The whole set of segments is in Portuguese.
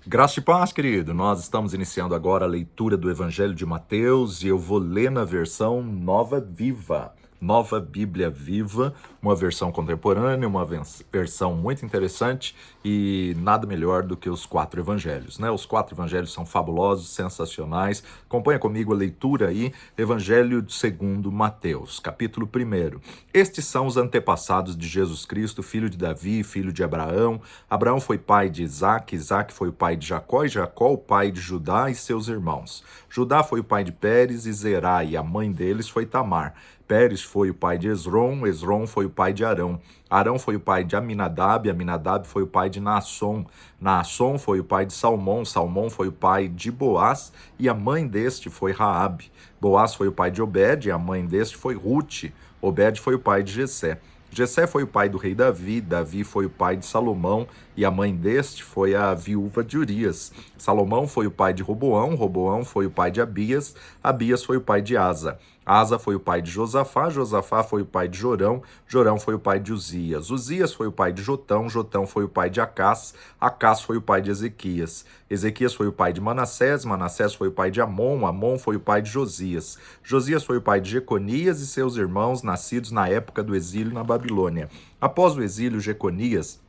Graça e paz, querido. Nós estamos iniciando agora a leitura do Evangelho de Mateus e eu vou ler na versão Nova Viva. Nova Bíblia Viva, uma versão contemporânea, uma versão muito interessante e nada melhor do que os 4 evangelhos, né? Os 4 evangelhos são fabulosos, sensacionais. Acompanha comigo a leitura aí, Evangelho segundo Mateus, capítulo 1. Estes são os antepassados de Jesus Cristo, filho de Davi, filho de Abraão. Abraão foi pai de Isaque, Isaque foi o pai de Jacó, e Jacó o pai de Judá e seus irmãos. Judá foi o pai de Pérez e Zerá, e a mãe deles foi Tamar. Pérez foi o pai de Esrom, Esrom foi o pai de Arão. Arão foi o pai de Aminadab, Aminadab foi o pai de Naasson. Naasson foi o pai de Salmão, Salmão foi o pai de Boaz, e a mãe deste foi Raabe. Boaz foi o pai de Obed, e a mãe deste foi Rute. Obed foi o pai de Jessé. Jessé foi o pai do rei Davi, Davi foi o pai de Salomão, e a mãe deste foi a viúva de Urias. Salomão foi o pai de Roboão, Roboão foi o pai de Abias, Abias foi o pai de Asa. Asa foi o pai de Josafá, Josafá foi o pai de Jorão, Jorão foi o pai de Uzias. Uzias foi o pai de Jotão, Jotão foi o pai de Acás, Acás foi o pai de Ezequias. Ezequias foi o pai de Manassés, Manassés foi o pai de Amon, Amon foi o pai de Josias. Josias foi o pai de Jeconias e seus irmãos, nascidos na época do exílio na Babilônia. Após o exílio, Jeconias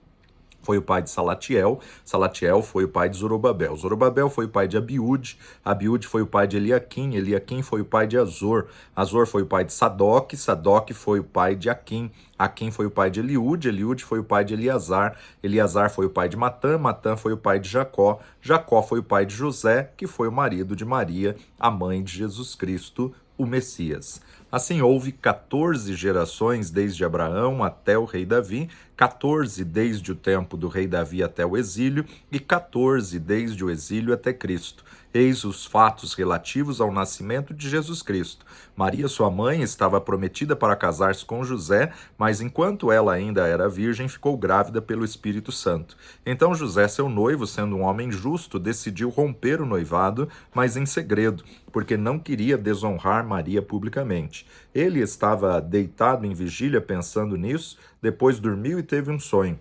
foi o pai de Salatiel, Salatiel foi o pai de Zorobabel, Zorobabel foi o pai de Abiúde, Abiúde foi o pai de Eliaquim, Eliaquim foi o pai de Azor, Azor foi o pai de Sadoque, Sadoque foi o pai de Aquim, Aquim foi o pai de Eliúde, Eliúde foi o pai de Eleazar, Eleazar foi o pai de Matã, Matã foi o pai de Jacó, Jacó foi o pai de José, que foi o marido de Maria, a mãe de Jesus Cristo, o Messias. Assim, houve 14 gerações desde Abraão até o rei Davi, 14 desde o tempo do rei Davi até o exílio e 14 desde o exílio até Cristo. Eis os fatos relativos ao nascimento de Jesus Cristo. Maria, sua mãe, estava prometida para casar-se com José, mas enquanto ela ainda era virgem, ficou grávida pelo Espírito Santo. Então José, seu noivo, sendo um homem justo, decidiu romper o noivado, mas em segredo, porque não queria desonrar Maria publicamente. Ele estava deitado em vigília pensando nisso, depois dormiu e teve um sonho.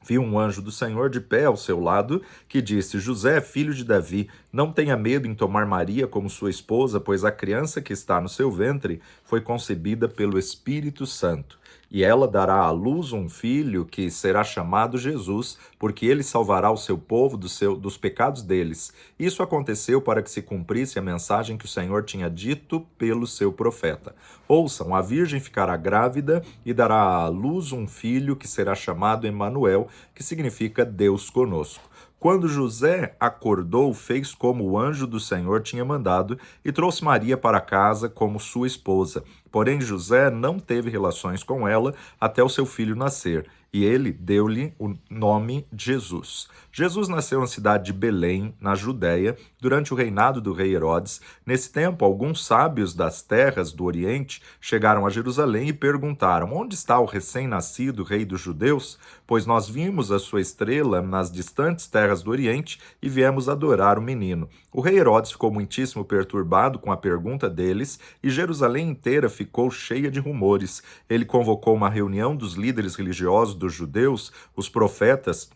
Viu um anjo do Senhor de pé ao seu lado, que disse: José, filho de Davi, não tenha medo em tomar Maria como sua esposa, pois a criança que está no seu ventre foi concebida pelo Espírito Santo. E ela dará à luz um filho que será chamado Jesus, porque ele salvará o seu povo dos pecados deles. Isso aconteceu para que se cumprisse a mensagem que o Senhor tinha dito pelo seu profeta. Ouçam, a virgem ficará grávida e dará à luz um filho que será chamado Emanuel, que significa Deus conosco. Quando José acordou, fez como o anjo do Senhor tinha mandado e trouxe Maria para casa como sua esposa. Porém, José não teve relações com ela até o seu filho nascer, e ele deu-lhe o nome Jesus. Jesus nasceu na cidade de Belém, na Judéia, durante o reinado do rei Herodes. Nesse tempo, alguns sábios das terras do Oriente chegaram a Jerusalém e perguntaram: Onde está o recém-nascido rei dos judeus? Pois nós vimos a sua estrela nas distantes terras do Oriente e viemos adorar o menino. O rei Herodes ficou muitíssimo perturbado com a pergunta deles e Jerusalém inteira ficou cheia de rumores. Ele convocou uma reunião dos líderes religiosos dos judeus, os profetas.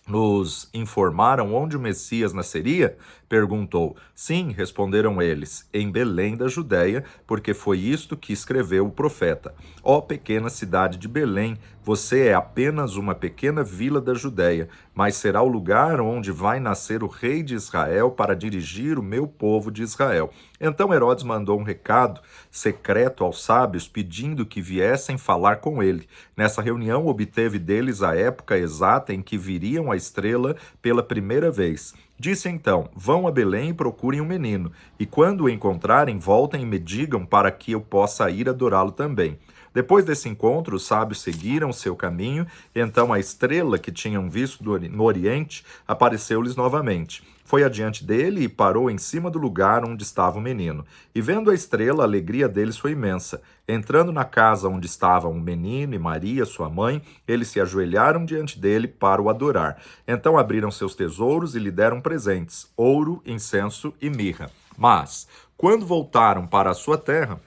Nos informaram onde o Messias nasceria? Perguntou. Sim, responderam eles, em Belém da Judéia, porque foi isto que escreveu o profeta. Ó pequena cidade de Belém, você é apenas uma pequena vila da Judéia, mas será o lugar onde vai nascer o rei de Israel para dirigir o meu povo de Israel. Então Herodes mandou um recado secreto aos sábios, pedindo que viessem falar com ele. Nessa reunião, obteve deles a época exata em que viriam a estrela pela primeira vez. Disse então: Vão a Belém e procurem um menino, e quando o encontrarem, voltem e me digam para que eu possa ir adorá-lo também. Depois desse encontro, os sábios seguiram seu caminho, e então a estrela que tinham visto no Oriente apareceu-lhes novamente. Foi adiante dele e parou em cima do lugar onde estava o menino. E vendo a estrela, a alegria deles foi imensa. Entrando na casa onde estavam o menino e Maria, sua mãe, eles se ajoelharam diante dele para o adorar. Então abriram seus tesouros e lhe deram presentes: ouro, incenso e mirra. Mas, quando voltaram para a sua terra,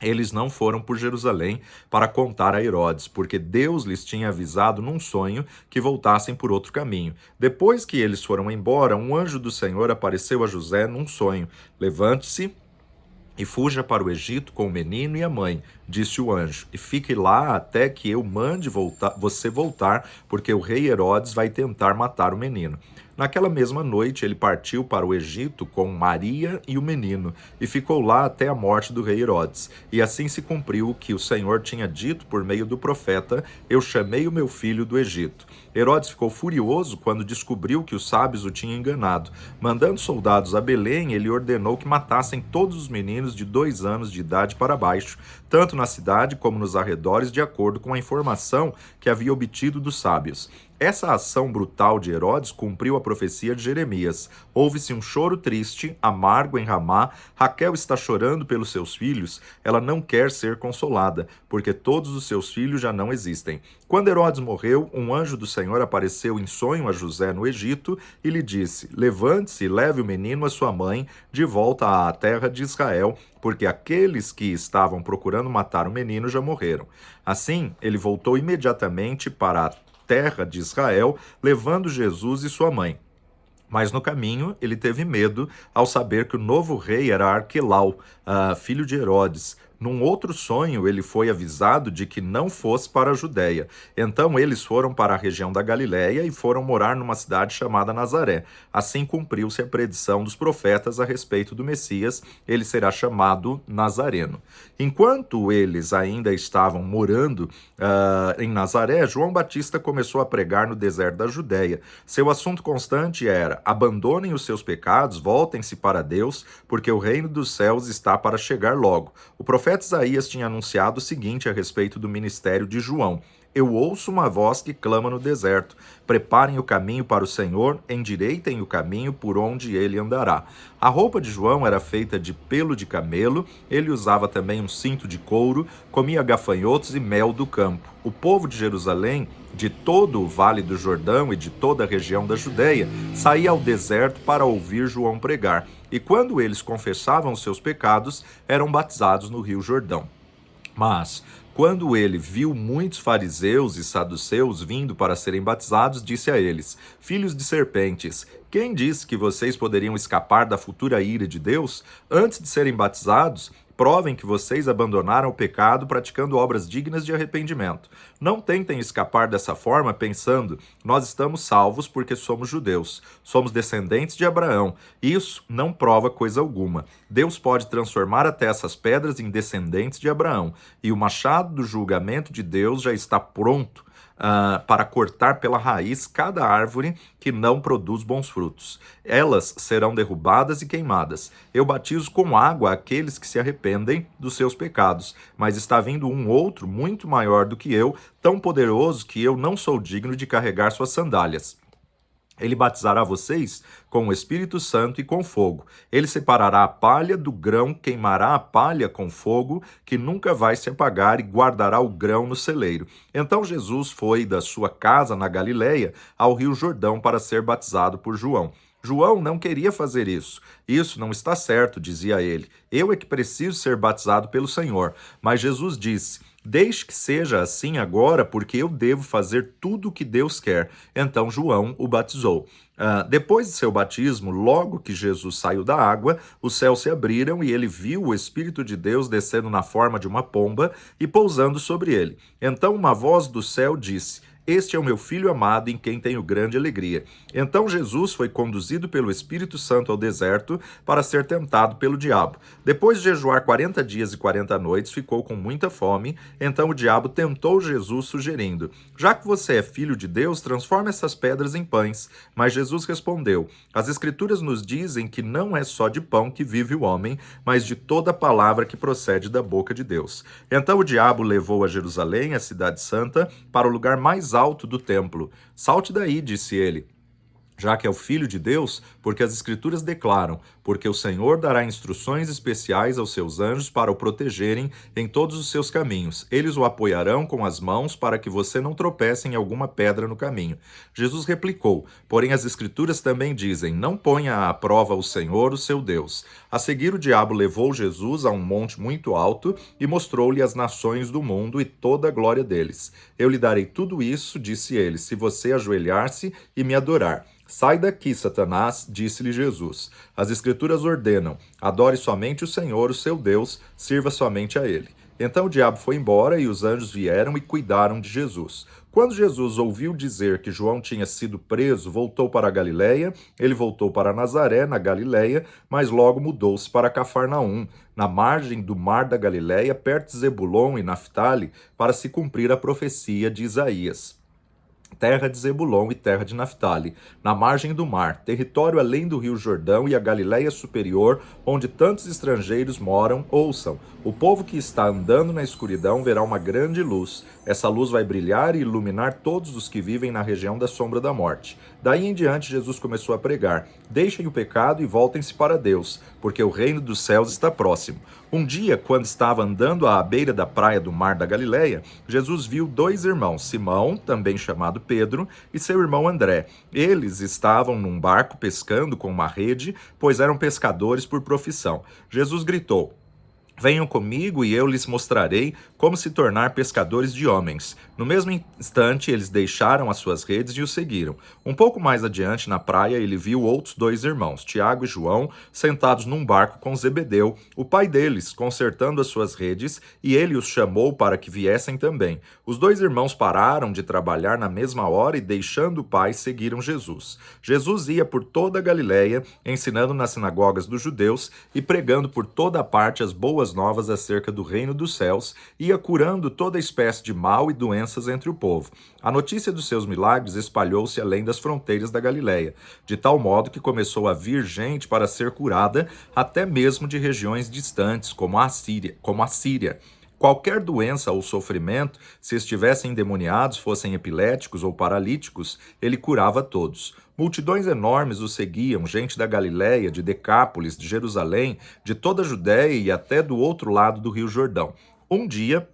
eles não foram por Jerusalém para contar a Herodes, porque Deus lhes tinha avisado num sonho que voltassem por outro caminho. Depois que eles foram embora, um anjo do Senhor apareceu a José num sonho. Levante-se e fuja para o Egito com o menino e a mãe, disse o anjo, e fique lá até que eu mande você voltar, porque o rei Herodes vai tentar matar o menino. Naquela mesma noite, ele partiu para o Egito com Maria e o menino, e ficou lá até a morte do rei Herodes. E assim se cumpriu o que o Senhor tinha dito por meio do profeta: eu chamei o meu filho do Egito. Herodes ficou furioso quando descobriu que os sábios o tinham enganado. Mandando soldados a Belém, ele ordenou que matassem todos os meninos de 2 anos de idade para baixo, tanto na cidade como nos arredores, de acordo com a informação que havia obtido dos sábios. Essa ação brutal de Herodes cumpriu a profecia de Jeremias. Houve-se um choro triste, amargo em Ramá. Raquel está chorando pelos seus filhos. Ela não quer ser consolada, porque todos os seus filhos já não existem. Quando Herodes morreu, um anjo do Senhor apareceu em sonho a José no Egito e lhe disse: levante-se e leve o menino e a sua mãe de volta à terra de Israel, porque aqueles que estavam procurando matar o menino já morreram. Assim, ele voltou imediatamente para a terra de Israel, levando Jesus e sua mãe. Mas no caminho ele teve medo ao saber que o novo rei era Arquelau, filho de Herodes. Num outro sonho, ele foi avisado de que não fosse para a Judéia. Então eles foram para a região da Galiléia e foram morar numa cidade chamada Nazaré. Assim cumpriu-se a predição dos profetas a respeito do Messias. Ele será chamado Nazareno. Enquanto eles ainda estavam morando em Nazaré, João Batista começou a pregar no deserto da Judéia. Seu assunto constante era: abandonem os seus pecados, voltem-se para Deus, porque o reino dos céus está para chegar logo. O profeta Isaías tinha anunciado o seguinte a respeito do ministério de João: eu ouço uma voz que clama no deserto: preparem o caminho para o Senhor, endireitem o caminho por onde ele andará. A roupa de João era feita de pelo de camelo, ele usava também um cinto de couro, comia gafanhotos e mel do campo. O povo de Jerusalém, de todo o Vale do Jordão e de toda a região da Judéia, saía ao deserto para ouvir João pregar. E quando eles confessavam os seus pecados, eram batizados no Rio Jordão. Mas, quando ele viu muitos fariseus e saduceus vindo para serem batizados, disse a eles: filhos de serpentes, quem disse que vocês poderiam escapar da futura ira de Deus? Antes de serem batizados, provem que vocês abandonaram o pecado praticando obras dignas de arrependimento. Não tentem escapar dessa forma pensando: nós estamos salvos porque somos judeus, somos descendentes de Abraão. Isso não prova coisa alguma. Deus pode transformar até essas pedras em descendentes de Abraão, e o machado do julgamento de Deus já está pronto para cortar pela raiz cada árvore que não produz bons frutos. Elas serão derrubadas e queimadas. Eu batizo com água aqueles que se arrependem dos seus pecados, mas está vindo um outro muito maior do que eu, tão poderoso que eu não sou digno de carregar suas sandálias. Ele batizará vocês com o Espírito Santo e com fogo. Ele separará a palha do grão, queimará a palha com fogo, que nunca vai se apagar, e guardará o grão no celeiro. Então Jesus foi da sua casa na Galiléia ao Rio Jordão para ser batizado por João. João não queria fazer isso. Isso não está certo, dizia ele. Eu é que preciso ser batizado pelo Senhor. Mas Jesus disse: deixe que seja assim agora, porque eu devo fazer tudo o que Deus quer. Então João o batizou. Depois de seu batismo, logo que Jesus saiu da água, os céus se abriram e ele viu o Espírito de Deus descendo na forma de uma pomba e pousando sobre ele. Então uma voz do céu disse: este é o meu Filho amado, em quem tenho grande alegria. Então Jesus foi conduzido pelo Espírito Santo ao deserto para ser tentado pelo diabo. Depois de jejuar 40 dias e 40 noites, ficou com muita fome. Então o diabo tentou Jesus, sugerindo: já que você é filho de Deus, transforme essas pedras em pães. Mas Jesus respondeu: as Escrituras nos dizem que não é só de pão que vive o homem, mas de toda palavra que procede da boca de Deus. Então o diabo levou a Jerusalém, a cidade santa, para o lugar mais alto do templo. Salte daí, disse ele, já que é o Filho de Deus, porque as Escrituras declaram: porque o Senhor dará instruções especiais aos seus anjos para o protegerem em todos os seus caminhos. Eles o apoiarão com as mãos para que você não tropece em alguma pedra no caminho. Jesus replicou: porém as Escrituras também dizem: não ponha à prova o Senhor, o seu Deus. A seguir, o diabo levou Jesus a um monte muito alto e mostrou-lhe as nações do mundo e toda a glória deles. Eu lhe darei tudo isso, disse ele, se você ajoelhar-se e me adorar. Sai daqui, Satanás, disse-lhe Jesus. As Escrituras ordenam: adore somente o Senhor, o seu Deus, sirva somente a ele. Então o diabo foi embora e os anjos vieram e cuidaram de Jesus. Quando Jesus ouviu dizer que João tinha sido preso, voltou para a Galiléia. Ele voltou para Nazaré, na Galiléia, mas logo mudou-se para Cafarnaum, na margem do mar da Galiléia, perto de Zebulon e Naftali, para se cumprir a profecia de Isaías. Terra de Zebulon e terra de Naftali, na margem do mar, território além do rio Jordão e a Galiléia superior, onde tantos estrangeiros moram, ouçam. O povo que está andando na escuridão verá uma grande luz. Essa luz vai brilhar e iluminar todos os que vivem na região da sombra da morte. Daí em diante, Jesus começou a pregar: deixem o pecado e voltem-se para Deus, porque o reino dos céus está próximo. Um dia, quando estava andando à beira da praia do mar da Galiléia, Jesus viu dois irmãos, Simão, também chamado Pedro, e seu irmão André. Eles estavam num barco pescando com uma rede, pois eram pescadores por profissão. Jesus gritou: venham comigo e eu lhes mostrarei como se tornar pescadores de homens. No mesmo instante, eles deixaram as suas redes e o seguiram. Um pouco mais adiante, na praia, ele viu outros dois irmãos, Tiago e João, sentados num barco com Zebedeu, o pai deles, consertando as suas redes, e ele os chamou para que viessem também. Os dois irmãos pararam de trabalhar na mesma hora e, deixando o pai, seguiram Jesus. Jesus ia por toda a Galiléia, ensinando nas sinagogas dos judeus e pregando por toda a parte as boas novas acerca do reino dos céus, ia curando toda espécie de mal e doenças entre o povo. A notícia dos seus milagres espalhou-se além das fronteiras da Galiléia, de tal modo que começou a vir gente para ser curada, até mesmo de regiões distantes, como a Síria. Qualquer doença ou sofrimento, se estivessem endemoniados, fossem epiléticos ou paralíticos, ele curava todos. Multidões enormes o seguiam, gente da Galiléia, de Decápolis, de Jerusalém, de toda a Judéia e até do outro lado do rio Jordão. Um dia,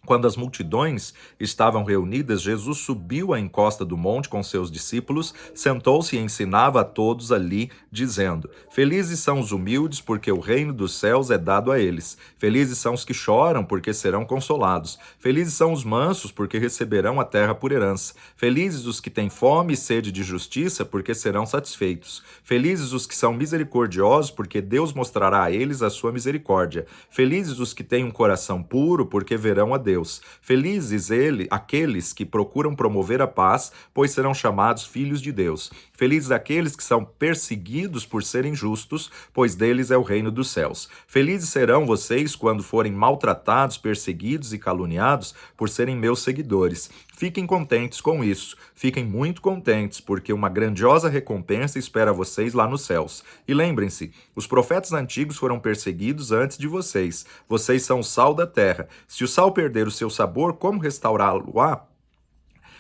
quando as multidões estavam reunidas, Jesus subiu à encosta do monte com seus discípulos, sentou-se e ensinava a todos ali, dizendo: felizes são os humildes, porque o reino dos céus é dado a eles. Felizes são os que choram, porque serão consolados. Felizes são os mansos, porque receberão a terra por herança. Felizes os que têm fome e sede de justiça, porque serão satisfeitos. Felizes os que são misericordiosos, porque Deus mostrará a eles a sua misericórdia. Felizes os que têm um coração puro, porque verão a Deus. Felizes aqueles que procuram promover a paz, pois serão chamados filhos de Deus. Felizes aqueles que são perseguidos por serem justos, pois deles é o reino dos céus. Felizes serão vocês quando forem maltratados, perseguidos e caluniados por serem meus seguidores. Fiquem contentes com isso. Fiquem muito contentes, porque uma grandiosa recompensa espera vocês lá nos céus. E lembrem-se, os profetas antigos foram perseguidos antes de vocês. Vocês são o sal da terra. Se o sal perder o seu sabor, como restaurá-lo-á?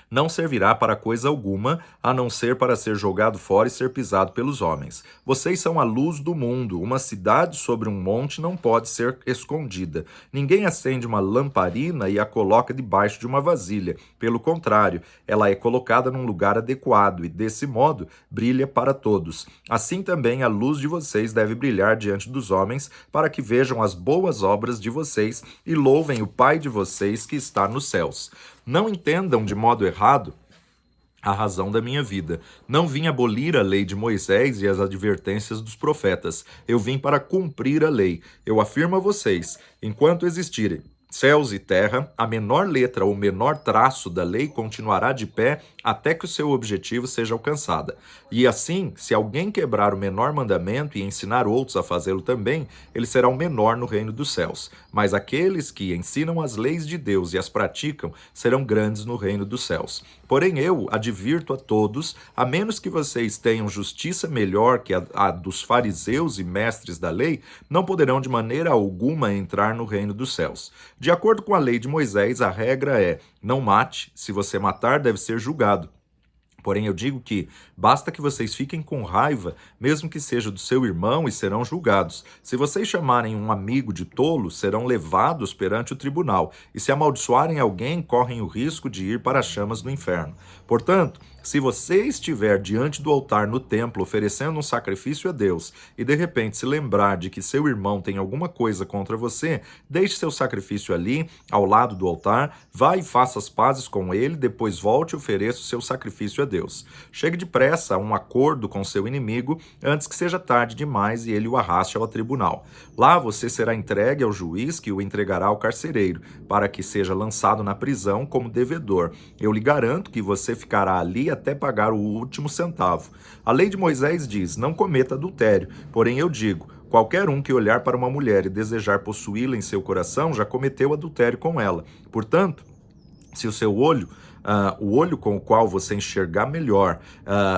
Não servirá para coisa alguma, a não ser para ser jogado fora e ser pisado pelos homens. Vocês são a luz do mundo. Uma cidade sobre um monte não pode ser escondida. Ninguém acende uma lamparina e a coloca debaixo de uma vasilha. Pelo contrário, ela é colocada num lugar adequado e, desse modo, brilha para todos. Assim também a luz de vocês deve brilhar diante dos homens, para que vejam as boas obras de vocês e louvem o Pai de vocês que está nos céus. Não entendam de modo errado a razão da minha vida. Não vim abolir a lei de Moisés e as advertências dos profetas. Eu vim para cumprir a lei. Eu afirmo a vocês, enquanto existirem céus e terra, a menor letra ou menor traço da lei continuará de pé até que o seu objetivo seja alcançado. E assim, se alguém quebrar o menor mandamento e ensinar outros a fazê-lo também, ele será o menor no reino dos céus. Mas aqueles que ensinam as leis de Deus e as praticam serão grandes no reino dos céus. Porém eu advirto a todos, a menos que vocês tenham justiça melhor que a dos fariseus e mestres da lei, não poderão de maneira alguma entrar no reino dos céus. De acordo com a lei de Moisés, a regra é: não mate, se você matar, deve ser julgado. Porém, eu digo que basta que vocês fiquem com raiva, mesmo que seja do seu irmão, e serão julgados. Se vocês chamarem um amigo de tolo, serão levados perante o tribunal. E se amaldiçoarem alguém, correm o risco de ir para as chamas do inferno. Portanto, se você estiver diante do altar no templo oferecendo um sacrifício a Deus e de repente se lembrar de que seu irmão tem alguma coisa contra você, deixe seu sacrifício ali, ao lado do altar, vá e faça as pazes com ele, depois volte e ofereça o seu sacrifício a Deus. Chegue depressa a um acordo com seu inimigo antes que seja tarde demais e ele o arraste ao tribunal. Lá você será entregue ao juiz que o entregará ao carcereiro, para que seja lançado na prisão como devedor. Eu lhe garanto que você ficará ali até pagar o último centavo. A lei de Moisés diz: não cometa adultério. Porém eu digo: qualquer um que olhar para uma mulher e desejar possuí-la em seu coração já cometeu adultério com ela. Portanto, se o seu olho, o olho com o qual você enxergar melhor,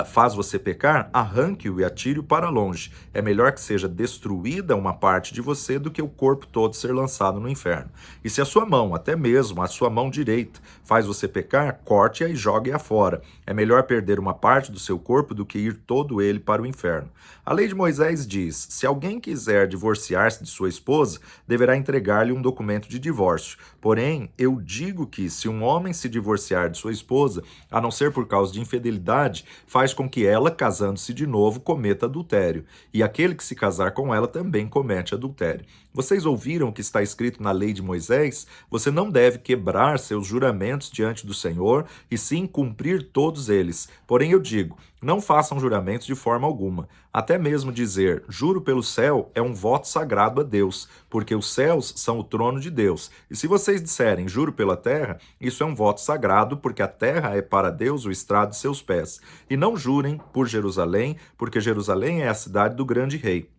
faz você pecar, arranque-o e atire-o para longe. É melhor que seja destruída uma parte de você do que o corpo todo ser lançado no inferno. E se a sua mão, até mesmo a sua mão direita, faz você pecar, corte-a e jogue-a fora. É melhor perder uma parte do seu corpo do que ir todo ele para o inferno. A lei de Moisés diz: se alguém quiser divorciar-se de sua esposa, deverá entregar-lhe um documento de divórcio. Porém, eu digo que se um homem se divorciar de sua esposa, a não ser por causa de infidelidade, faz com que ela, casando-se de novo, cometa adultério. E aquele que se casar com ela também comete adultério. Vocês ouviram o que está escrito na lei de Moisés? Você não deve quebrar seus juramentos diante do Senhor, e sim cumprir todos eles. Porém eu digo: não façam juramentos de forma alguma. Até mesmo dizer juro pelo céu é um voto sagrado a Deus, porque os céus são o trono de Deus. E se vocês disserem juro pela terra, isso é um voto sagrado, porque a terra é para Deus o estrado de seus pés. E não jurem por Jerusalém, porque Jerusalém é a cidade do grande rei.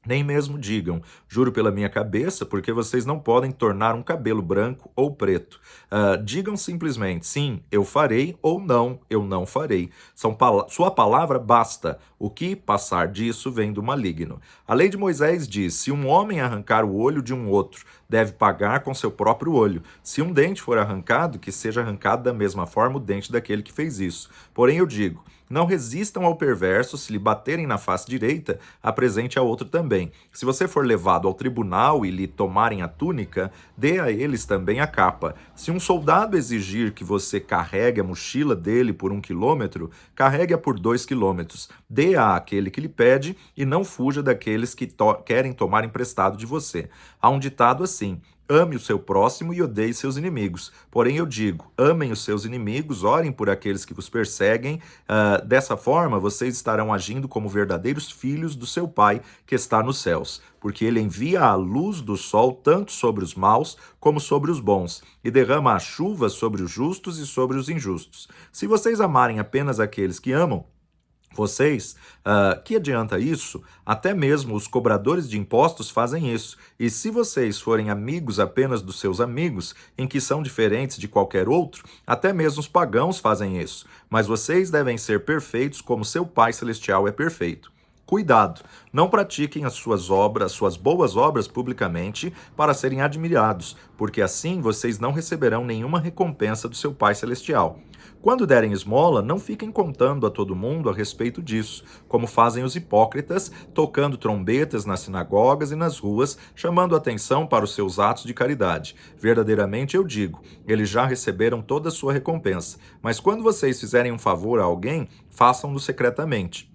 Nem mesmo digam, juro pela minha cabeça, porque vocês não podem tornar um cabelo branco ou preto. Digam simplesmente, sim, eu farei, ou não, eu não farei. Sua palavra basta. O que passar disso vem do maligno. A lei de Moisés diz: se um homem arrancar o olho de um outro, deve pagar com seu próprio olho. Se um dente for arrancado, que seja arrancado da mesma forma o dente daquele que fez isso. Porém eu digo: não resistam ao perverso, se lhe baterem na face direita, apresente a outro também. Se você for levado ao tribunal e lhe tomarem a túnica, dê a eles também a capa. Se um soldado exigir que você carregue a mochila dele por 1 quilômetro, carregue-a por 2 quilômetros. Dê-a àquele que lhe pede e não fuja daqueles que querem tomar emprestado de você. Há um ditado assim: ame o seu próximo e odeie seus inimigos. Porém eu digo, amem os seus inimigos, orem por aqueles que vos perseguem. Dessa forma, vocês estarão agindo como verdadeiros filhos do seu Pai que está nos céus. Porque ele envia a luz do sol tanto sobre os maus como sobre os bons, e derrama a chuva sobre os justos e sobre os injustos. Se vocês amarem apenas aqueles que amam vocês, que adianta isso? Até mesmo os cobradores de impostos fazem isso. E se vocês forem amigos apenas dos seus amigos, em que são diferentes de qualquer outro, até mesmo os pagãos fazem isso. Mas vocês devem ser perfeitos como seu Pai Celestial é perfeito. Cuidado, não pratiquem as suas boas obras publicamente para serem admirados, porque assim vocês não receberão nenhuma recompensa do seu Pai Celestial. Quando derem esmola, não fiquem contando a todo mundo a respeito disso, como fazem os hipócritas, tocando trombetas nas sinagogas e nas ruas, chamando atenção para os seus atos de caridade. Verdadeiramente eu digo, eles já receberam toda a sua recompensa. Mas quando vocês fizerem um favor a alguém, façam-no secretamente.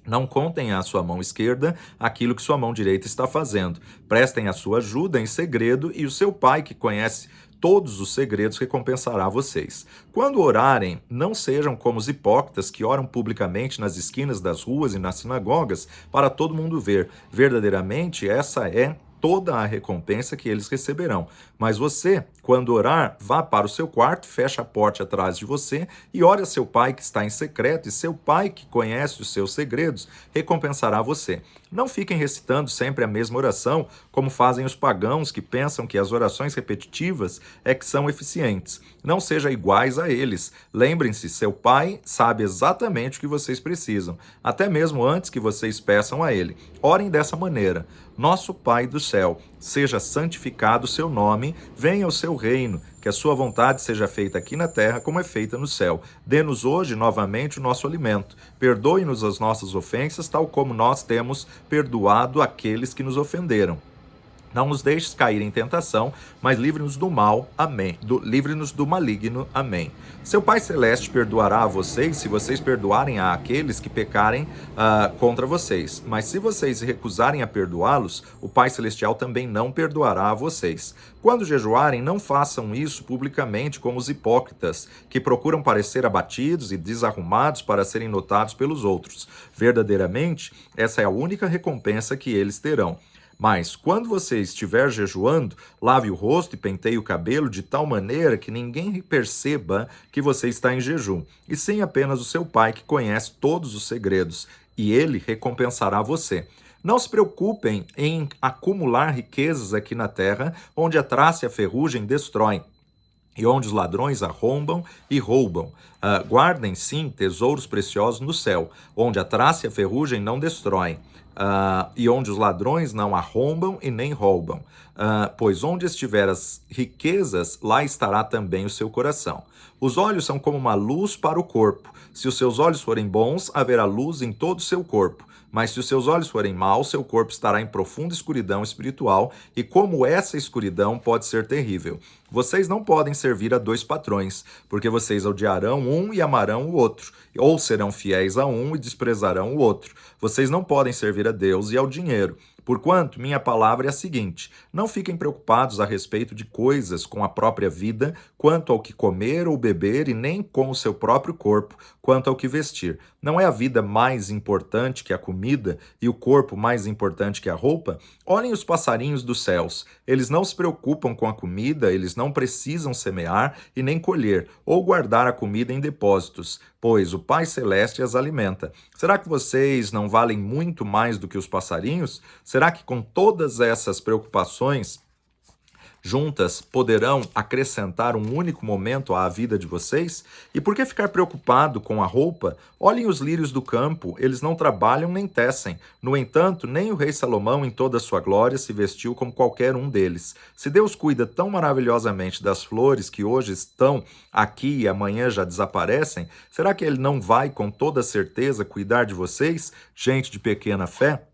Não contem à sua mão esquerda aquilo que sua mão direita está fazendo. Prestem a sua ajuda em segredo e o seu Pai, que conhece todos os segredos, recompensará vocês. Quando orarem, não sejam como os hipócritas que oram publicamente nas esquinas das ruas e nas sinagogas para todo mundo ver. Verdadeiramente, essa é toda a recompensa que eles receberão. Mas você, quando orar, vá para o seu quarto, feche a porta atrás de você e ore a seu Pai que está em secreto, e seu Pai que conhece os seus segredos recompensará você. Não fiquem recitando sempre a mesma oração, como fazem os pagãos que pensam que as orações repetitivas é que são eficientes. Não sejam iguais a eles. Lembrem-se, seu Pai sabe exatamente o que vocês precisam, até mesmo antes que vocês peçam a Ele. Orem dessa maneira: Nosso Pai do céu, seja santificado o seu nome, venha o seu reino, que a sua vontade seja feita aqui na terra como é feita no céu. Dê-nos hoje novamente o nosso alimento. Perdoe-nos as nossas ofensas, tal como nós temos perdoado aqueles que nos ofenderam. Não nos deixes cair em tentação, mas livre-nos do mal. Amém. Livre-nos do maligno. Amém. Seu Pai Celeste perdoará a vocês se vocês perdoarem a aqueles que pecarem contra vocês. Mas se vocês se recusarem a perdoá-los, o Pai Celestial também não perdoará a vocês. Quando jejuarem, não façam isso publicamente como os hipócritas, que procuram parecer abatidos e desarrumados para serem notados pelos outros. Verdadeiramente, essa é a única recompensa que eles terão. Mas, quando você estiver jejuando, lave o rosto e penteie o cabelo de tal maneira que ninguém perceba que você está em jejum, e sim apenas o seu Pai que conhece todos os segredos, e ele recompensará você. Não se preocupem em acumular riquezas aqui na terra, onde a traça e a ferrugem destroem, e onde os ladrões arrombam e roubam. Guardem, sim, tesouros preciosos no céu, onde a traça e a ferrugem não destroem. E onde os ladrões não arrombam e nem roubam. Pois onde estiver as riquezas, lá estará também o seu coração. Os olhos são como uma luz para o corpo. Se os seus olhos forem bons, haverá luz em todo o seu corpo. Mas se os seus olhos forem maus, seu corpo estará em profunda escuridão espiritual, e como essa escuridão pode ser terrível. Vocês não podem servir a dois patrões, porque vocês odiarão um e amarão o outro, ou serão fiéis a um e desprezarão o outro. Vocês não podem servir a Deus e ao dinheiro. Porquanto, minha palavra é a seguinte: não fiquem preocupados a respeito de coisas com a própria vida, quanto ao que comer ou beber, e nem com o seu próprio corpo, quanto ao que vestir. Não é a vida mais importante que a comida e o corpo mais importante que a roupa? Olhem os passarinhos dos céus. Eles não se preocupam com a comida, eles não precisam semear e nem colher, ou guardar a comida em depósitos, pois o Pai Celeste as alimenta. Será que vocês não valem muito mais do que os passarinhos? Será que com todas essas preocupações juntas poderão acrescentar um único momento à vida de vocês? E por que ficar preocupado com a roupa? Olhem os lírios do campo, eles não trabalham nem tecem. No entanto, nem o rei Salomão em toda a sua glória se vestiu como qualquer um deles. Se Deus cuida tão maravilhosamente das flores que hoje estão aqui e amanhã já desaparecem, será que ele não vai com toda certeza cuidar de vocês, gente de pequena fé?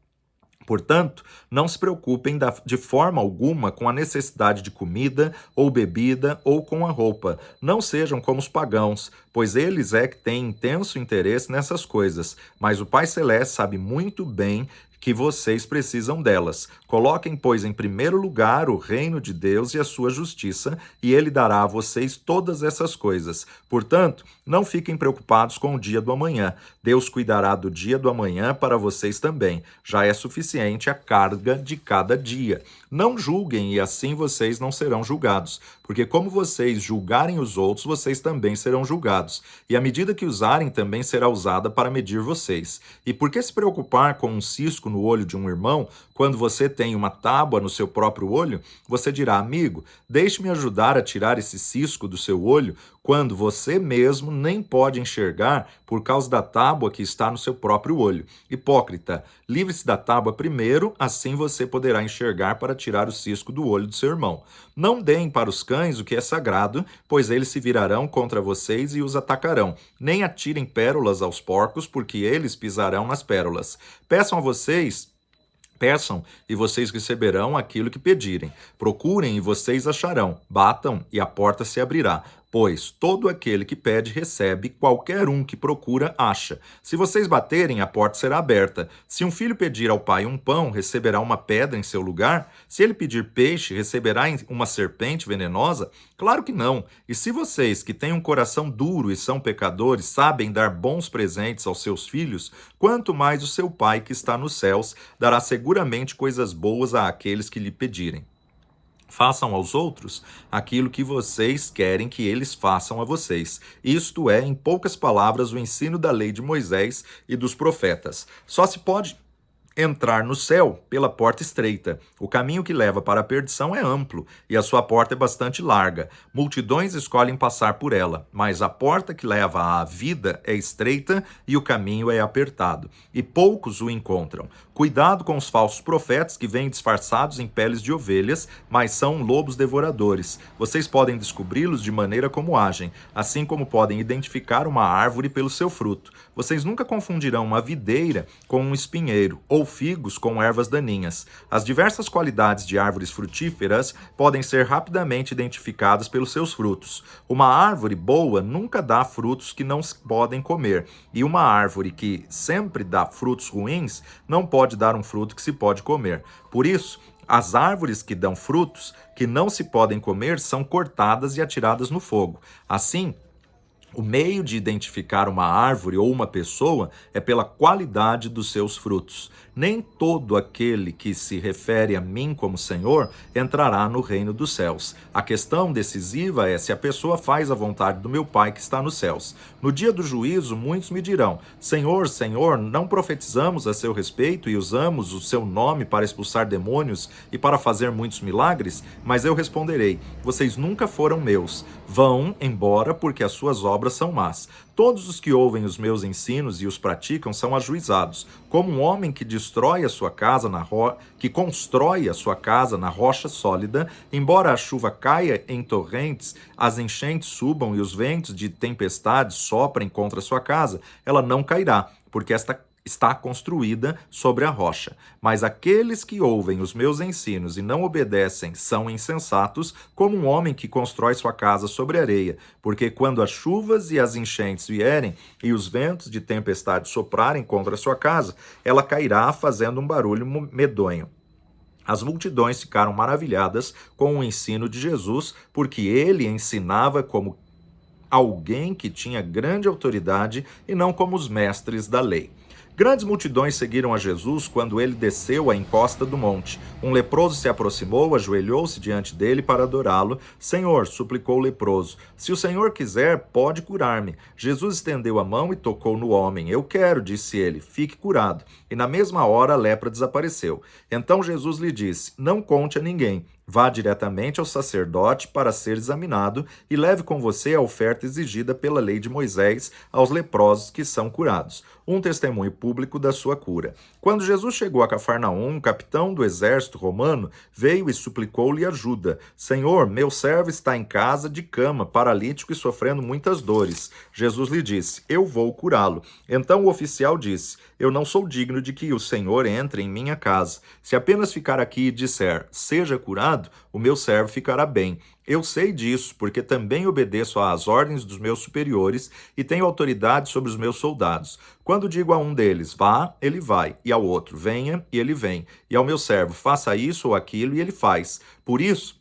Portanto, não se preocupem de forma alguma com a necessidade de comida ou bebida ou com a roupa. Não sejam como os pagãos, pois eles é que têm intenso interesse nessas coisas. Mas o Pai Celeste sabe muito bem que vocês precisam delas. Coloquem, pois, em primeiro lugar o reino de Deus e a sua justiça, e ele dará a vocês todas essas coisas. Portanto, não fiquem preocupados com o dia do amanhã. Deus cuidará do dia do amanhã para vocês também. Já é suficiente a carga de cada dia. Não julguem, e assim vocês não serão julgados, porque como vocês julgarem os outros, vocês também serão julgados. E a medida que usarem também será usada para medir vocês. E por que se preocupar com um cisco no olho de um irmão, quando você tem uma tábua no seu próprio olho? Você dirá: amigo, deixe-me ajudar a tirar esse cisco do seu olho, quando você mesmo nem pode enxergar por causa da tábua que está no seu próprio olho. Hipócrita, livre-se da tábua primeiro, assim você poderá enxergar para tirar o cisco do olho do seu irmão. Não deem para os cães o que é sagrado, pois eles se virarão contra vocês e os atacarão. Nem atirem pérolas aos porcos, porque eles pisarão nas pérolas. Peçam e vocês receberão aquilo que pedirem. Procurem e vocês acharão. Batam e a porta se abrirá. Pois todo aquele que pede recebe, qualquer um que procura acha. Se vocês baterem, a porta será aberta. Se um filho pedir ao pai um pão, receberá uma pedra em seu lugar? Se ele pedir peixe, receberá uma serpente venenosa? Claro que não. E se vocês, que têm um coração duro e são pecadores, sabem dar bons presentes aos seus filhos, quanto mais o seu Pai que está nos céus dará seguramente coisas boas àqueles que lhe pedirem. Façam aos outros aquilo que vocês querem que eles façam a vocês. Isto é, em poucas palavras, o ensino da lei de Moisés e dos profetas. Só se pode entrar no céu pela porta estreita. O caminho que leva para a perdição é amplo e a sua porta é bastante larga. Multidões escolhem passar por ela, mas a porta que leva à vida é estreita e o caminho é apertado, e poucos o encontram. Cuidado com os falsos profetas que vêm disfarçados em peles de ovelhas, mas são lobos devoradores. Vocês podem descobri-los de maneira como agem, assim como podem identificar uma árvore pelo seu fruto. Vocês nunca confundirão uma videira com um espinheiro, ou figos com ervas daninhas. As diversas qualidades de árvores frutíferas podem ser rapidamente identificadas pelos seus frutos. Uma árvore boa nunca dá frutos que não se podem comer, e uma árvore que sempre dá frutos ruins não pode dar um fruto que se pode comer. Por isso, as árvores que dão frutos que não se podem comer são cortadas e atiradas no fogo. Assim, o meio de identificar uma árvore ou uma pessoa é pela qualidade dos seus frutos. Nem todo aquele que se refere a mim como Senhor entrará no reino dos céus. A questão decisiva é se a pessoa faz a vontade do meu Pai que está nos céus. No dia do juízo, muitos me dirão: Senhor, Senhor, não profetizamos a seu respeito e usamos o seu nome para expulsar demônios e para fazer muitos milagres? Mas eu responderei: vocês nunca foram meus. Vão embora, porque as suas obras são más. Todos os que ouvem os meus ensinos e os praticam são ajuizados, como um homem que constrói a sua casa na rocha sólida. Embora a chuva caia em torrentes, as enchentes subam e os ventos de tempestade soprem contra a sua casa, ela não cairá, porque esta está construída sobre a rocha. Mas aqueles que ouvem os meus ensinos e não obedecem são insensatos, como um homem que constrói sua casa sobre areia. Porque quando as chuvas e as enchentes vierem e os ventos de tempestade soprarem contra a sua casa, ela cairá fazendo um barulho medonho. As multidões ficaram maravilhadas com o ensino de Jesus, porque ele ensinava como alguém que tinha grande autoridade e não como os mestres da lei. Grandes multidões seguiram a Jesus quando ele desceu a encosta do monte. Um leproso se aproximou, ajoelhou-se diante dele para adorá-lo. Senhor, suplicou o leproso, se o Senhor quiser, pode curar-me. Jesus estendeu a mão e tocou no homem. Eu quero, disse ele, fique curado. E na mesma hora a lepra desapareceu. Então Jesus lhe disse, não conte a ninguém. Vá diretamente ao sacerdote para ser examinado e leve com você a oferta exigida pela lei de Moisés aos leprosos que são curados, um testemunho público da sua cura. Quando Jesus chegou a Cafarnaum, o capitão do exército romano veio e suplicou-lhe ajuda. Senhor, meu servo está em casa de cama, paralítico e sofrendo muitas dores. Jesus lhe disse, eu vou curá-lo. Então o oficial disse, eu não sou digno de que o Senhor entre em minha casa. Se apenas ficar aqui e disser, seja curado, o meu servo ficará bem. Eu sei disso, porque também obedeço às ordens dos meus superiores e tenho autoridade sobre os meus soldados. Quando digo a um deles, vá, ele vai, e ao outro, venha, e ele vem, e ao meu servo, faça isso ou aquilo, e ele faz. Por isso,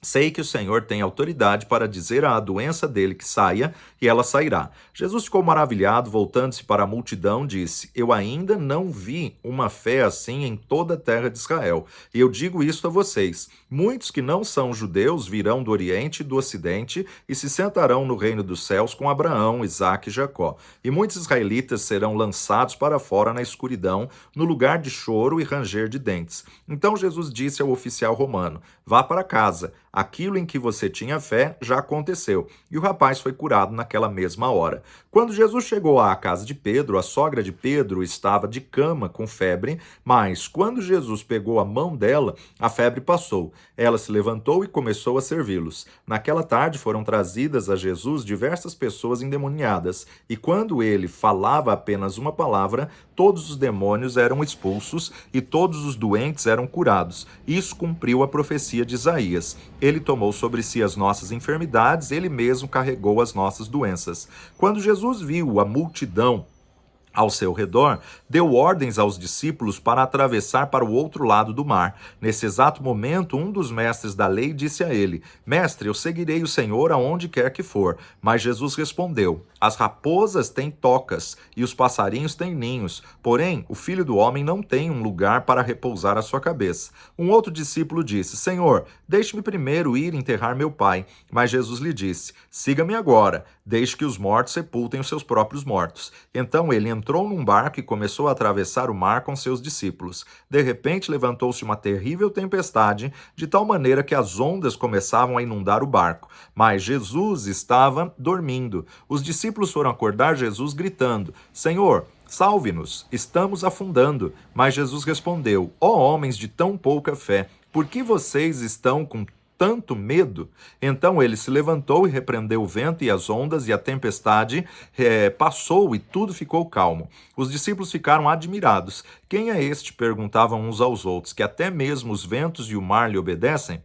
sei que o Senhor tem autoridade para dizer à doença dele que saia, e ela sairá. Jesus ficou maravilhado, voltando-se para a multidão, disse, eu ainda não vi uma fé assim em toda a terra de Israel. E eu digo isto a vocês, muitos que não são judeus virão do Oriente e do Ocidente e se sentarão no reino dos céus com Abraão, Isaque e Jacó. E muitos israelitas serão lançados para fora na escuridão, no lugar de choro e ranger de dentes. Então Jesus disse ao oficial romano, vá para casa, aquilo em que você tinha fé já aconteceu. E o rapaz foi curado naquela mesma hora. Quando Jesus chegou à casa de Pedro, a sogra de Pedro estava de cama com febre, mas quando Jesus pegou a mão dela, a febre passou. Ela se levantou e começou a servi-los. Naquela tarde foram trazidas a Jesus diversas pessoas endemoniadas, e quando ele falava apenas uma palavra, todos os demônios eram expulsos e todos os doentes eram curados. Isso cumpriu a profecia de Isaías. Ele tomou sobre si as nossas enfermidades, ele mesmo carregou as nossas doenças. Quando Jesus viu a multidão ao seu redor, deu ordens aos discípulos para atravessar para o outro lado do mar. Nesse exato momento, um dos mestres da lei disse a ele, Mestre, eu seguirei o Senhor aonde quer que for. Mas Jesus respondeu, as raposas têm tocas e os passarinhos têm ninhos, porém o Filho do Homem não tem um lugar para repousar a sua cabeça. Um outro discípulo disse, Senhor, deixe-me primeiro ir enterrar meu pai. Mas Jesus lhe disse, siga-me agora, deixe que os mortos sepultem os seus próprios mortos. Então ele entrou entrou num barco e começou a atravessar o mar com seus discípulos. De repente levantou-se uma terrível tempestade, de tal maneira que as ondas começavam a inundar o barco. Mas Jesus estava dormindo. Os discípulos foram acordar Jesus gritando: Senhor, salve-nos, estamos afundando. Mas Jesus respondeu: Ó homens de tão pouca fé, por que vocês estão com tanto medo? Então ele se levantou e repreendeu o vento e as ondas, e a tempestade passou e tudo ficou calmo. Os discípulos ficaram admirados. Quem é este? Perguntavam uns aos outros, que até mesmo os ventos e o mar lhe obedecem?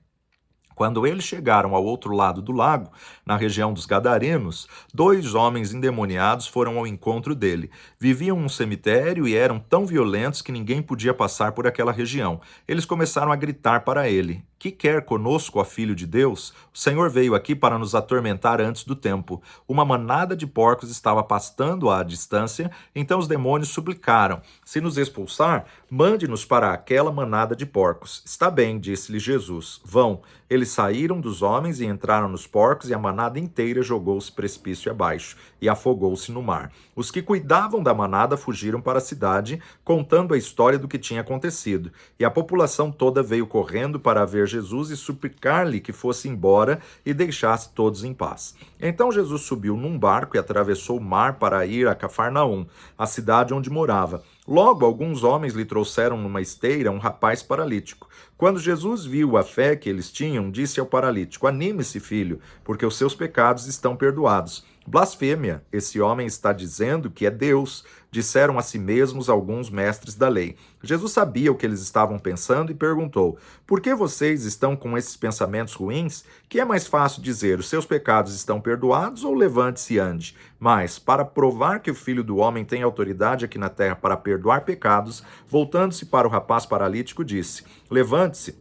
Quando eles chegaram ao outro lado do lago, na região dos Gadarenos, 2 homens endemoniados foram ao encontro dele. Viviam num cemitério e eram tão violentos que ninguém podia passar por aquela região. Eles começaram a gritar para ele: Que quer conosco, ó Filho de Deus? O Senhor veio aqui para nos atormentar antes do tempo. Uma manada de porcos estava pastando à distância, então os demônios suplicaram: Se nos expulsar, mande-nos para aquela manada de porcos. Está bem, disse-lhe Jesus. Vão. Eles saíram dos homens e entraram nos porcos, e a manada inteira jogou-se precipício abaixo e afogou-se no mar. Os que cuidavam da manada fugiram para a cidade, contando a história do que tinha acontecido. E a população toda veio correndo para ver Jesus e suplicar-lhe que fosse embora e deixasse todos em paz. Então Jesus subiu num barco e atravessou o mar para ir a Cafarnaum, a cidade onde morava. Logo, alguns homens lhe trouxeram numa esteira um rapaz paralítico. Quando Jesus viu a fé que eles tinham, disse ao paralítico: Anime-se, filho, porque os seus pecados estão perdoados. Blasfêmia! Esse homem está dizendo que é Deus, disseram a si mesmos alguns mestres da lei. Jesus sabia o que eles estavam pensando e perguntou: Por que vocês estão com esses pensamentos ruins? Que é mais fácil dizer: os seus pecados estão perdoados, ou levante-se e ande? Mas, para provar que o Filho do Homem tem autoridade aqui na terra para perdoar pecados, voltando-se para o rapaz paralítico, disse: Levante-se,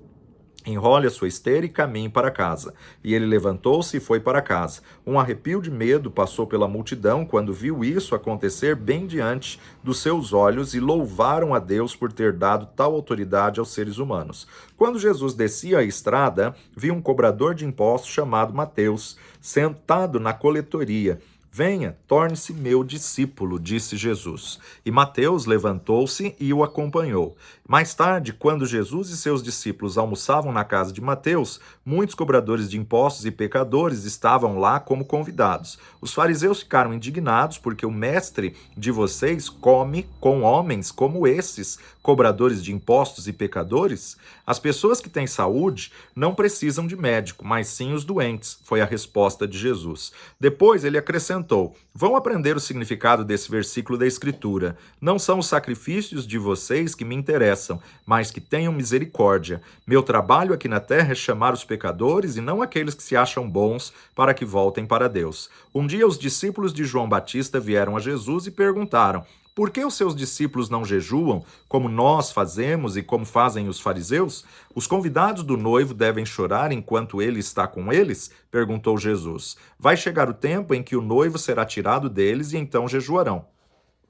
enrole a sua esteira e caminhe para casa. E ele levantou-se e foi para casa. Um arrepio de medo passou pela multidão quando viu isso acontecer bem diante dos seus olhos, e louvaram a Deus por ter dado tal autoridade aos seres humanos. Quando Jesus descia a estrada, viu um cobrador de impostos chamado Mateus, sentado na coletoria. Venha, torne-se meu discípulo, disse Jesus. E Mateus levantou-se e o acompanhou. Mais tarde, quando Jesus e seus discípulos almoçavam na casa de Mateus, muitos cobradores de impostos e pecadores estavam lá como convidados. Os fariseus ficaram indignados porque o mestre de vocês come com homens como esses, cobradores de impostos e pecadores? As pessoas que têm saúde não precisam de médico, mas sim os doentes, foi a resposta de Jesus. Depois ele acrescentou: Vão aprender o significado desse versículo da Escritura. Não são os sacrifícios de vocês que me interessam, mas que tenham misericórdia. Meu trabalho aqui na terra é chamar os pecadores e não aqueles que se acham bons para que voltem para Deus. Um dia os discípulos de João Batista vieram a Jesus e perguntaram: Por que os seus discípulos não jejuam, como nós fazemos e como fazem os fariseus? Os convidados do noivo devem chorar enquanto ele está com eles? Perguntou Jesus. Vai chegar o tempo em que o noivo será tirado deles e então jejuarão.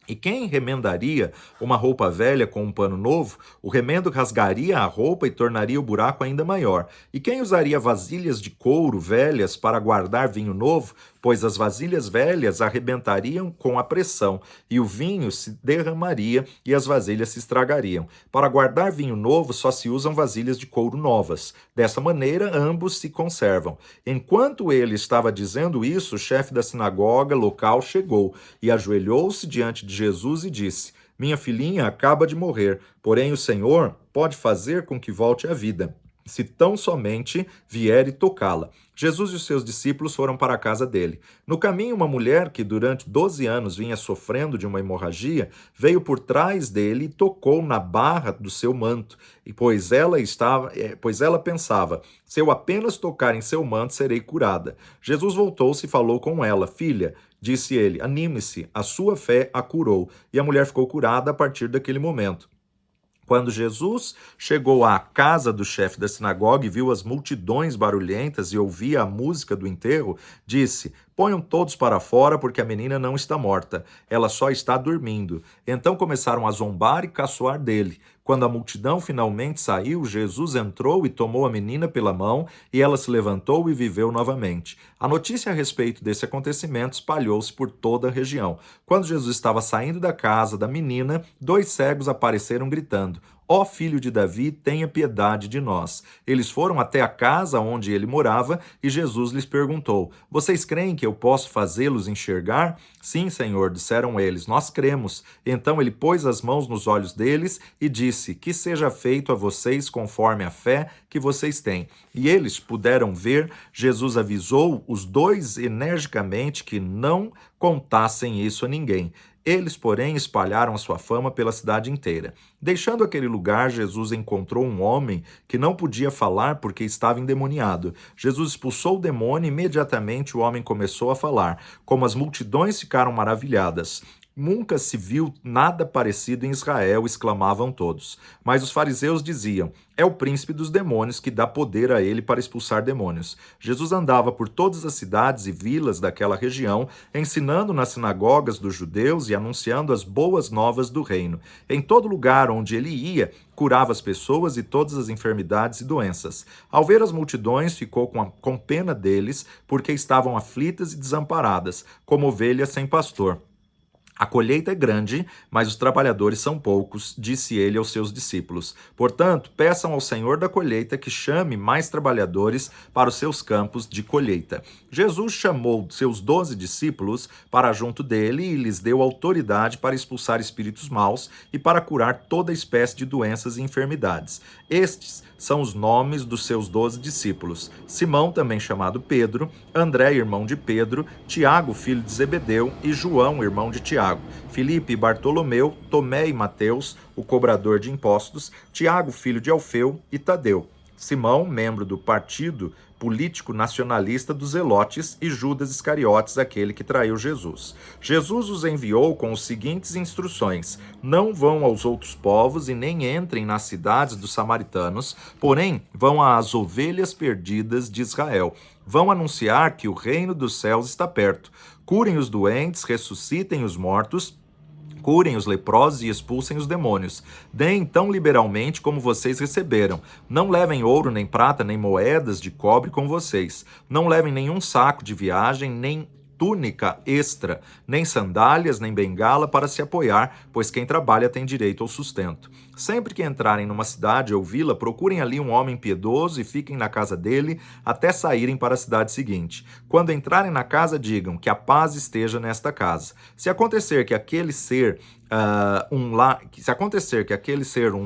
E quem remendaria uma roupa velha com um pano novo? O remendo rasgaria a roupa e tornaria o buraco ainda maior. E quem usaria vasilhas de couro velhas para guardar vinho novo? Pois as vasilhas velhas arrebentariam com a pressão, e o vinho se derramaria e as vasilhas se estragariam. Para guardar vinho novo, só se usam vasilhas de couro novas. Dessa maneira, ambos se conservam. Enquanto ele estava dizendo isso, o chefe da sinagoga local chegou e ajoelhou-se diante de Jesus e disse: Minha filhinha acaba de morrer, porém o Senhor pode fazer com que volte à vida, se tão somente vier e tocá-la. Jesus e os seus discípulos foram para a casa dele. No caminho, uma mulher que durante 12 anos vinha sofrendo de uma hemorragia, veio por trás dele e tocou na barra do seu manto. E pois ela pensava: se eu apenas tocar em seu manto, serei curada. Jesus voltou-se e falou com ela. Filha, disse ele, anime-se, a sua fé a curou. E a mulher ficou curada a partir daquele momento. Quando Jesus chegou à casa do chefe da sinagoga e viu as multidões barulhentas e ouvia a música do enterro, disse: Ponham todos para fora, porque a menina não está morta, ela só está dormindo. Então começaram a zombar e caçoar dele. Quando a multidão finalmente saiu, Jesus entrou e tomou a menina pela mão, e ela se levantou e viveu novamente. A notícia a respeito desse acontecimento espalhou-se por toda a região. Quando Jesus estava saindo da casa da menina, 2 cegos apareceram gritando: Ó filho de Davi, tenha piedade de nós. Eles foram até a casa onde ele morava e Jesus lhes perguntou: Vocês creem que eu posso fazê-los enxergar? Sim, Senhor, disseram eles, nós cremos. Então ele pôs as mãos nos olhos deles e disse: Que seja feito a vocês conforme a fé que vocês têm. E eles puderam ver. Jesus avisou os 2 energicamente que não contassem isso a ninguém. Eles, porém, espalharam a sua fama pela cidade inteira. Deixando aquele lugar, Jesus encontrou um homem que não podia falar porque estava endemoniado. Jesus expulsou o demônio e imediatamente o homem começou a falar. Como as multidões ficaram maravilhadas. Nunca se viu nada parecido em Israel, exclamavam todos. Mas os fariseus diziam: É o príncipe dos demônios que dá poder a ele para expulsar demônios. Jesus andava por todas as cidades e vilas daquela região, ensinando nas sinagogas dos judeus e anunciando as boas novas do reino. Em todo lugar onde ele ia, curava as pessoas e todas as enfermidades e doenças. Ao ver as multidões, ficou com pena deles, porque estavam aflitas e desamparadas, como ovelhas sem pastor. A colheita é grande, mas os trabalhadores são poucos, disse ele aos seus discípulos. Portanto, peçam ao Senhor da colheita que chame mais trabalhadores para os seus campos de colheita. Jesus chamou seus 12 discípulos para junto dele e lhes deu autoridade para expulsar espíritos maus e para curar toda espécie de doenças e enfermidades. Estes são os nomes dos seus 12 discípulos: Simão, também chamado Pedro, André, irmão de Pedro, Tiago, filho de Zebedeu, e João, irmão de Tiago, Filipe e Bartolomeu, Tomé e Mateus, o cobrador de impostos, Tiago, filho de Alfeu, e Tadeu, Simão, membro do partido político nacionalista dos Zelotes, e Judas Iscariotes, aquele que traiu Jesus. Jesus os enviou com as seguintes instruções: Não vão aos outros povos e nem entrem nas cidades dos samaritanos, porém vão às ovelhas perdidas de Israel. Vão anunciar que o reino dos céus está perto. Curem os doentes, ressuscitem os mortos, curem os leprosos e expulsem os demônios. Deem tão liberalmente como vocês receberam. Não levem ouro, nem prata, nem moedas de cobre com vocês. Não levem nenhum saco de viagem, nem túnica extra, nem sandálias, nem bengala para se apoiar, pois quem trabalha tem direito ao sustento. Sempre que entrarem numa cidade ou vila, procurem ali um homem piedoso e fiquem na casa dele até saírem para a cidade seguinte. Quando entrarem na casa, digam que a paz esteja nesta casa. Se acontecer que aquele ser um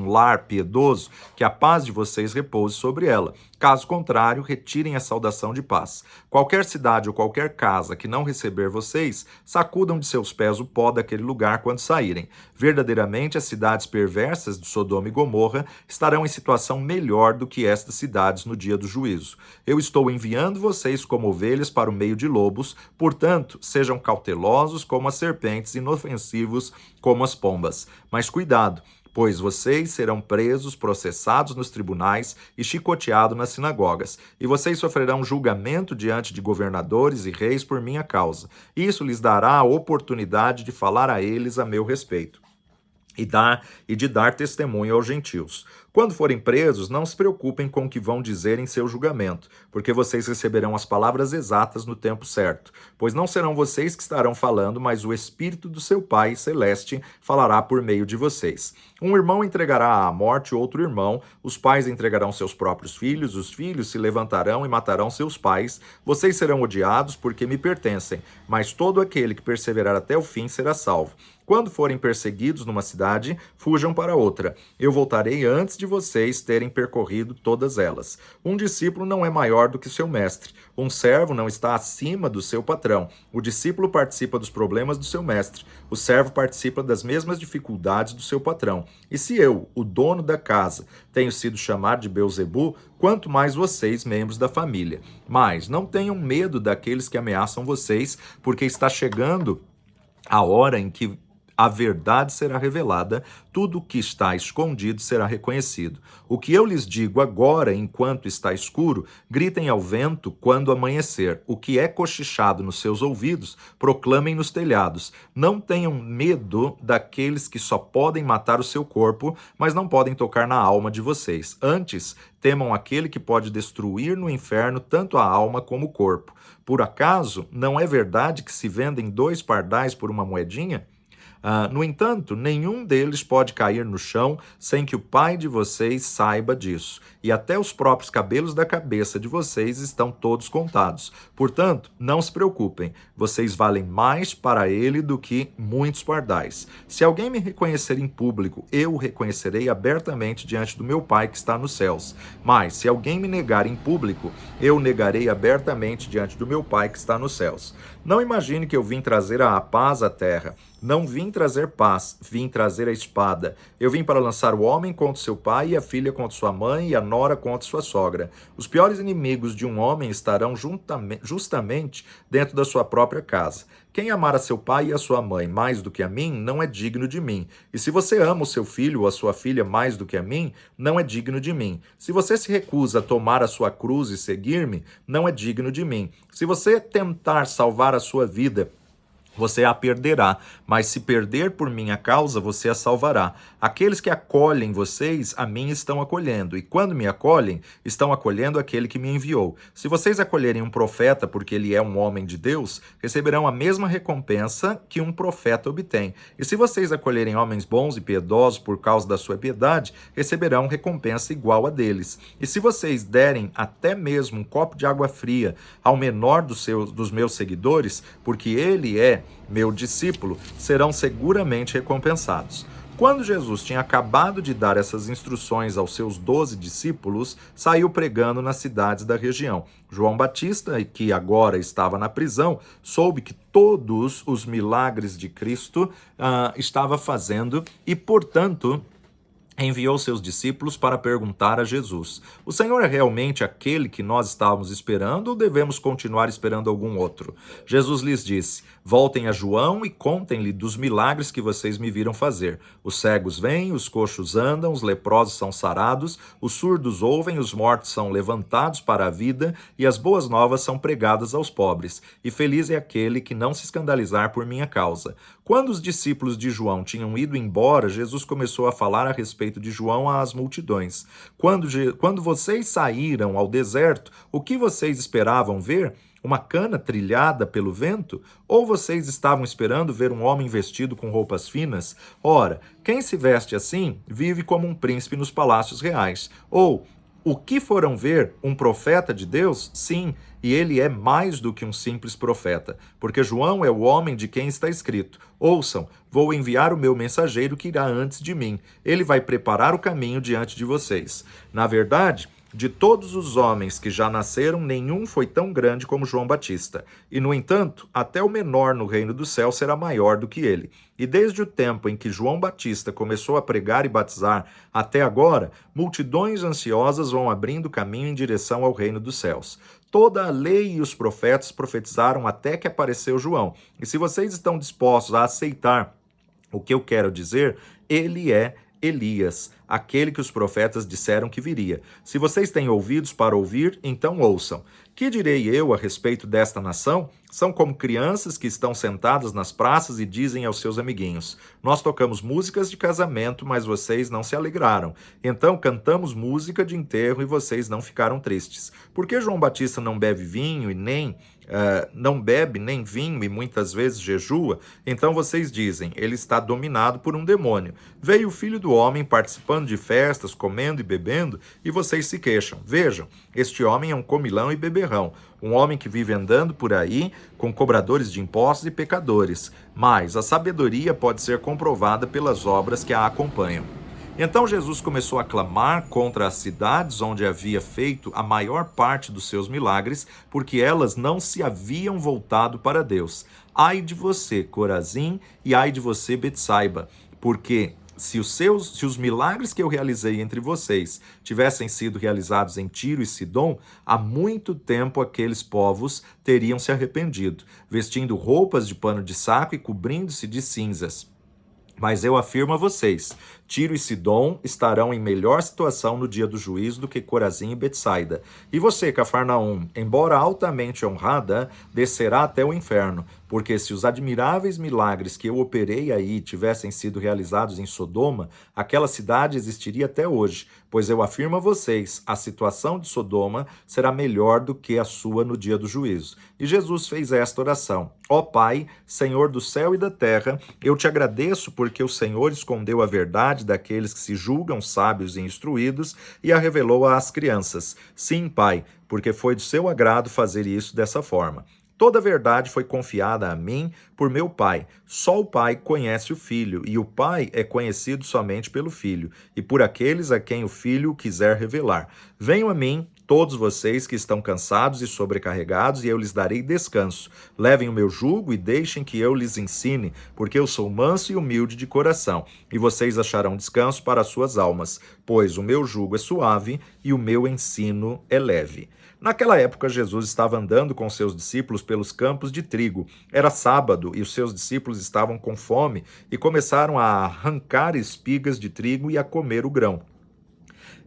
lar piedoso, que a paz de vocês repouse sobre ela. Caso contrário, retirem a saudação de paz. Qualquer cidade ou qualquer casa que não receber vocês, sacudam de seus pés o pó daquele lugar quando saírem. Verdadeiramente, as cidades perversas de Sodoma e Gomorra estarão em situação melhor do que estas cidades no dia do juízo. Eu estou enviando vocês como ovelhas para o meio de lobos, portanto, sejam cautelosos como as serpentes, inofensivos como as pombas. Mas cuidado, pois vocês serão presos, processados nos tribunais e chicoteados nas sinagogas, e vocês sofrerão julgamento diante de governadores e reis por minha causa. Isso lhes dará a oportunidade de falar a eles a meu respeito e de dar testemunho aos gentios. Quando forem presos, não se preocupem com o que vão dizer em seu julgamento, porque vocês receberão as palavras exatas no tempo certo, pois não serão vocês que estarão falando, mas o Espírito do seu Pai Celeste falará por meio de vocês. Um irmão entregará à morte outro irmão, os pais entregarão seus próprios filhos, os filhos se levantarão e matarão seus pais. Vocês serão odiados porque me pertencem, mas todo aquele que perseverar até o fim será salvo. Quando forem perseguidos numa cidade, fujam para outra. Eu voltarei antes de vocês terem percorrido todas elas. Um discípulo não é maior do que seu mestre. Um servo não está acima do seu patrão. O discípulo participa dos problemas do seu mestre. O servo participa das mesmas dificuldades do seu patrão. E se eu, o dono da casa, tenho sido chamado de Beelzebu, quanto mais vocês, membros da família. Mas não tenham medo daqueles que ameaçam vocês, porque está chegando a hora em que A verdade será revelada, tudo o que está escondido será reconhecido. O que eu lhes digo agora, enquanto está escuro, gritem ao vento quando amanhecer. O que é cochichado nos seus ouvidos, proclamem nos telhados. Não tenham medo daqueles que só podem matar o seu corpo, mas não podem tocar na alma de vocês. Antes, temam aquele que pode destruir no inferno tanto a alma como o corpo. Por acaso, não é verdade que se vendem 2 pardais por uma moedinha? No entanto, nenhum deles pode cair no chão sem que o Pai de vocês saiba disso. E até os próprios cabelos da cabeça de vocês estão todos contados. Portanto, não se preocupem, vocês valem mais para ele do que muitos pardais. Se alguém me reconhecer em público, eu o reconhecerei abertamente diante do meu Pai que está nos céus. Mas, se alguém me negar em público, eu o negarei abertamente diante do meu Pai que está nos céus. Não imagine que eu vim trazer a paz à terra. Não vim trazer paz, vim trazer a espada. Eu vim para lançar o homem contra seu pai, e a filha contra sua mãe, e a nora contra sua sogra. Os piores inimigos de um homem estarão justamente dentro da sua própria casa. Quem amar a seu pai e a sua mãe mais do que a mim, não é digno de mim. E se você ama o seu filho ou a sua filha mais do que a mim, não é digno de mim. Se você se recusa a tomar a sua cruz e seguir-me, não é digno de mim. Se você tentar salvar a sua vida, você a perderá, mas se perder por minha causa, você a salvará. Aqueles que acolhem vocês, a mim estão acolhendo, e quando me acolhem, estão acolhendo aquele que me enviou. Se vocês acolherem um profeta porque ele é um homem de Deus, receberão a mesma recompensa que um profeta obtém. E se vocês acolherem homens bons e piedosos por causa da sua piedade, receberão recompensa igual a deles. E se vocês derem até mesmo um copo de água fria ao menor dos meus seguidores, porque ele é meu discípulo, serão seguramente recompensados. Quando Jesus tinha acabado de dar essas instruções aos seus 12 discípulos, saiu pregando nas cidades da região. João Batista, que agora estava na prisão, soube que todos os milagres de Cristo estava fazendo e, portanto, enviou seus discípulos para perguntar a Jesus: o Senhor é realmente aquele que nós estávamos esperando ou devemos continuar esperando algum outro? Jesus lhes disse: voltem a João e contem-lhe dos milagres que vocês me viram fazer. Os cegos vêm, os coxos andam, os leprosos são sarados, os surdos ouvem, os mortos são levantados para a vida e as boas novas são pregadas aos pobres. E feliz é aquele que não se escandalizar por minha causa. Quando os discípulos de João tinham ido embora, Jesus começou a falar a respeito de João às multidões. Quando vocês saíram ao deserto, o que vocês esperavam ver? Uma cana trilhada pelo vento? Ou vocês estavam esperando ver um homem vestido com roupas finas? Ora, quem se veste assim vive como um príncipe nos palácios reais. Ou, o que foram ver? Um profeta de Deus? Sim, e ele é mais do que um simples profeta, porque João é o homem de quem está escrito: ouçam, vou enviar o meu mensageiro que irá antes de mim. Ele vai preparar o caminho diante de vocês. Na verdade, de todos os homens que já nasceram, nenhum foi tão grande como João Batista. E, no entanto, até o menor no reino do céu será maior do que ele. E desde o tempo em que João Batista começou a pregar e batizar até agora, multidões ansiosas vão abrindo caminho em direção ao reino dos céus. Toda a lei e os profetas profetizaram até que apareceu João. E se vocês estão dispostos a aceitar o que eu quero dizer, ele é Elias, aquele que os profetas disseram que viria. Se vocês têm ouvidos para ouvir, então ouçam. Que direi eu a respeito desta nação? São como crianças que estão sentadas nas praças e dizem aos seus amiguinhos: nós tocamos músicas de casamento, mas vocês não se alegraram. Então cantamos música de enterro e vocês não ficaram tristes. Por que João Batista não bebe vinho e não bebe nem vinho e muitas vezes jejua? Então vocês dizem: ele está dominado por um demônio. Veio o Filho do Homem participando de festas, comendo e bebendo, e vocês se queixam. Vejam, este homem é um comilão e beberrão, um homem que vive andando por aí com cobradores de impostos e pecadores. Mas a sabedoria pode ser comprovada pelas obras que a acompanham. Então Jesus começou a clamar contra as cidades onde havia feito a maior parte dos seus milagres, porque elas não se haviam voltado para Deus. Ai de você, Corazim, e ai de você, Betsaiba, porque se os milagres que eu realizei entre vocês tivessem sido realizados em Tiro e Sidom, há muito tempo aqueles povos teriam se arrependido, vestindo roupas de pano de saco e cobrindo-se de cinzas. Mas eu afirmo a vocês, Tiro e Sidom estarão em melhor situação no dia do juízo do que Corazim e Betsaida. E você, Cafarnaum, embora altamente honrada, descerá até o inferno, porque se os admiráveis milagres que eu operei aí tivessem sido realizados em Sodoma, aquela cidade existiria até hoje. Pois eu afirmo a vocês, a situação de Sodoma será melhor do que a sua no dia do juízo. E Jesus fez esta oração: Ó Pai, Senhor do céu e da terra, eu te agradeço porque o Senhor escondeu a verdade daqueles que se julgam sábios e instruídos e a revelou às crianças. Sim, Pai, porque foi do seu agrado fazer isso dessa forma. Toda a verdade foi confiada a mim por meu Pai. Só o Pai conhece o Filho, e o Pai é conhecido somente pelo Filho, e por aqueles a quem o Filho quiser revelar. Venham a mim, todos vocês que estão cansados e sobrecarregados, e eu lhes darei descanso. Levem o meu jugo e deixem que eu lhes ensine, porque eu sou manso e humilde de coração, e vocês acharão descanso para as suas almas, pois o meu jugo é suave e o meu ensino é leve. Naquela época, Jesus estava andando com seus discípulos pelos campos de trigo. Era sábado e os seus discípulos estavam com fome e começaram a arrancar espigas de trigo e a comer o grão.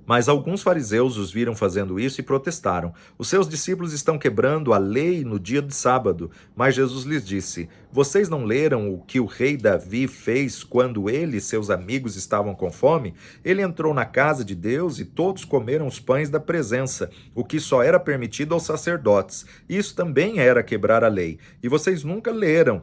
Mas alguns fariseus os viram fazendo isso e protestaram. Os seus discípulos estão quebrando a lei no dia de sábado. Mas Jesus lhes disse: Vocês não leram o que o rei Davi fez quando ele e seus amigos estavam com fome? Ele entrou na casa de Deus e todos comeram os pães da presença, o que só era permitido aos sacerdotes. Isso também era quebrar a lei. E vocês nunca leram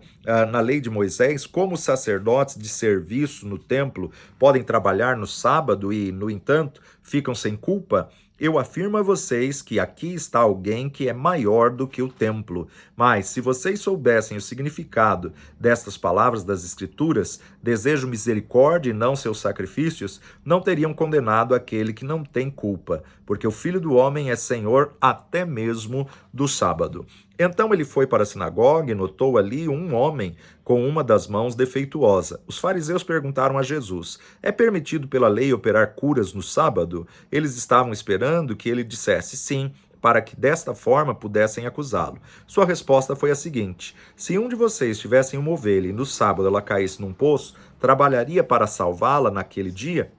na lei de Moisés como os sacerdotes de serviço no templo podem trabalhar no sábado e, no entanto, ficam sem culpa? Eu afirmo a vocês que aqui está alguém que é maior do que o templo. Mas, se vocês soubessem o significado destas palavras das Escrituras, desejo misericórdia e não seus sacrifícios, não teriam condenado aquele que não tem culpa, porque o Filho do Homem é Senhor até mesmo do sábado. Então ele foi para a sinagoga e notou ali um homem com uma das mãos defeituosa. Os fariseus perguntaram a Jesus: É permitido pela lei operar curas no sábado? Eles estavam esperando que ele dissesse sim, para que desta forma pudessem acusá-lo. Sua resposta foi a seguinte: Se um de vocês tivesse uma ovelha e no sábado ela caísse num poço, trabalharia para salvá-la naquele dia?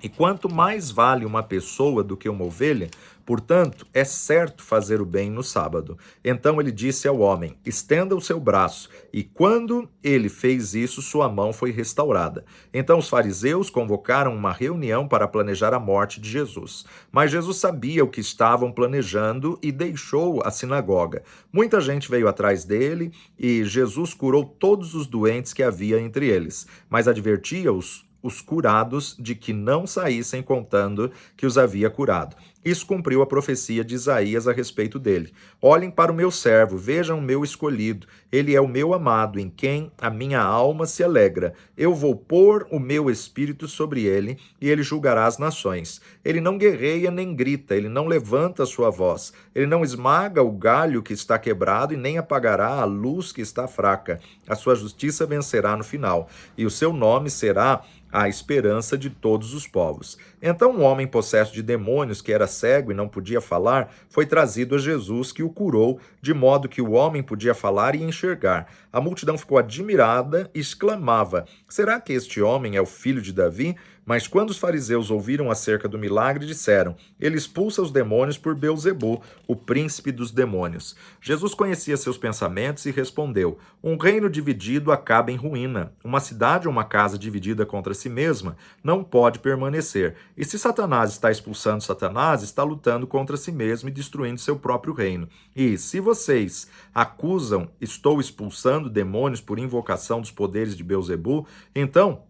E quanto mais vale uma pessoa do que uma ovelha, portanto, é certo fazer o bem no sábado. Então ele disse ao homem: Estenda o seu braço. E quando ele fez isso, sua mão foi restaurada. Então os fariseus convocaram uma reunião para planejar a morte de Jesus. Mas Jesus sabia o que estavam planejando e deixou a sinagoga. Muita gente veio atrás dele e Jesus curou todos os doentes que havia entre eles, mas advertia-os os curados de que não saíssem contando que os havia curado. Isso cumpriu a profecia de Isaías a respeito dele. Olhem para o meu servo, vejam o meu escolhido. Ele é o meu amado, em quem a minha alma se alegra. Eu vou pôr o meu espírito sobre ele, e ele julgará as nações. Ele não guerreia nem grita, ele não levanta a sua voz. Ele não esmaga o galho que está quebrado e nem apagará a luz que está fraca. A sua justiça vencerá no final, e o seu nome será a esperança de todos os povos. Então um homem possesso de demônios, que era cego e não podia falar, foi trazido a Jesus, que o curou, de modo que o homem podia falar e enxergar. A multidão ficou admirada e exclamava: Será que este homem é o filho de Davi? Mas quando os fariseus ouviram acerca do milagre, disseram: Ele expulsa os demônios por Beelzebu, o príncipe dos demônios. Jesus conhecia seus pensamentos e respondeu: Um reino dividido acaba em ruína. Uma cidade ou uma casa dividida contra si mesma não pode permanecer. E se Satanás está expulsando Satanás, está lutando contra si mesmo e destruindo seu próprio reino. E se vocês acusam, estou expulsando demônios por invocação dos poderes de Beelzebu, então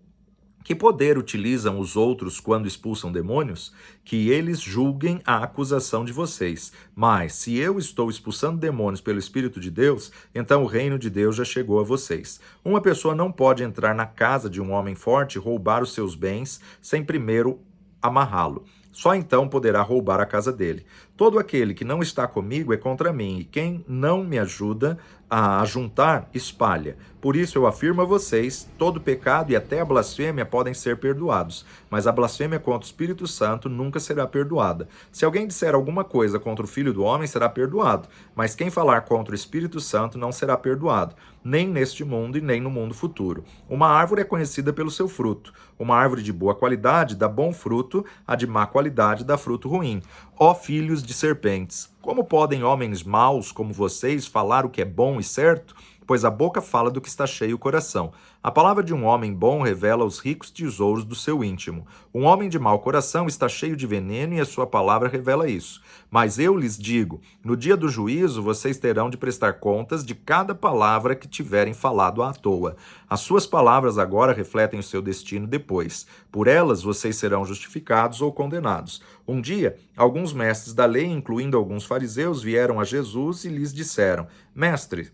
que poder utilizam os outros quando expulsam demônios? Que eles julguem a acusação de vocês. Mas, se eu estou expulsando demônios pelo Espírito de Deus, então o reino de Deus já chegou a vocês. Uma pessoa não pode entrar na casa de um homem forte e roubar os seus bens sem primeiro amarrá-lo. Só então poderá roubar a casa dele. Todo aquele que não está comigo é contra mim, e quem não me ajuda a juntar, espalha. Por isso eu afirmo a vocês, todo pecado e até a blasfêmia podem ser perdoados, mas a blasfêmia contra o Espírito Santo nunca será perdoada. Se alguém disser alguma coisa contra o Filho do Homem, será perdoado, mas quem falar contra o Espírito Santo não será perdoado, nem neste mundo e nem no mundo futuro. Uma árvore é conhecida pelo seu fruto. Uma árvore de boa qualidade dá bom fruto, a de má qualidade dá fruto ruim. Ó filhos de serpentes, como podem homens maus como vocês falar o que é bom e certo? Pois a boca fala do que está cheio o coração. A palavra de um homem bom revela os ricos tesouros do seu íntimo. Um homem de mau coração está cheio de veneno e a sua palavra revela isso. Mas eu lhes digo, no dia do juízo vocês terão de prestar contas de cada palavra que tiverem falado à toa. As suas palavras agora refletem o seu destino depois. Por elas vocês serão justificados ou condenados. Um dia, alguns mestres da lei, incluindo alguns fariseus, vieram a Jesus e lhes disseram: Mestre,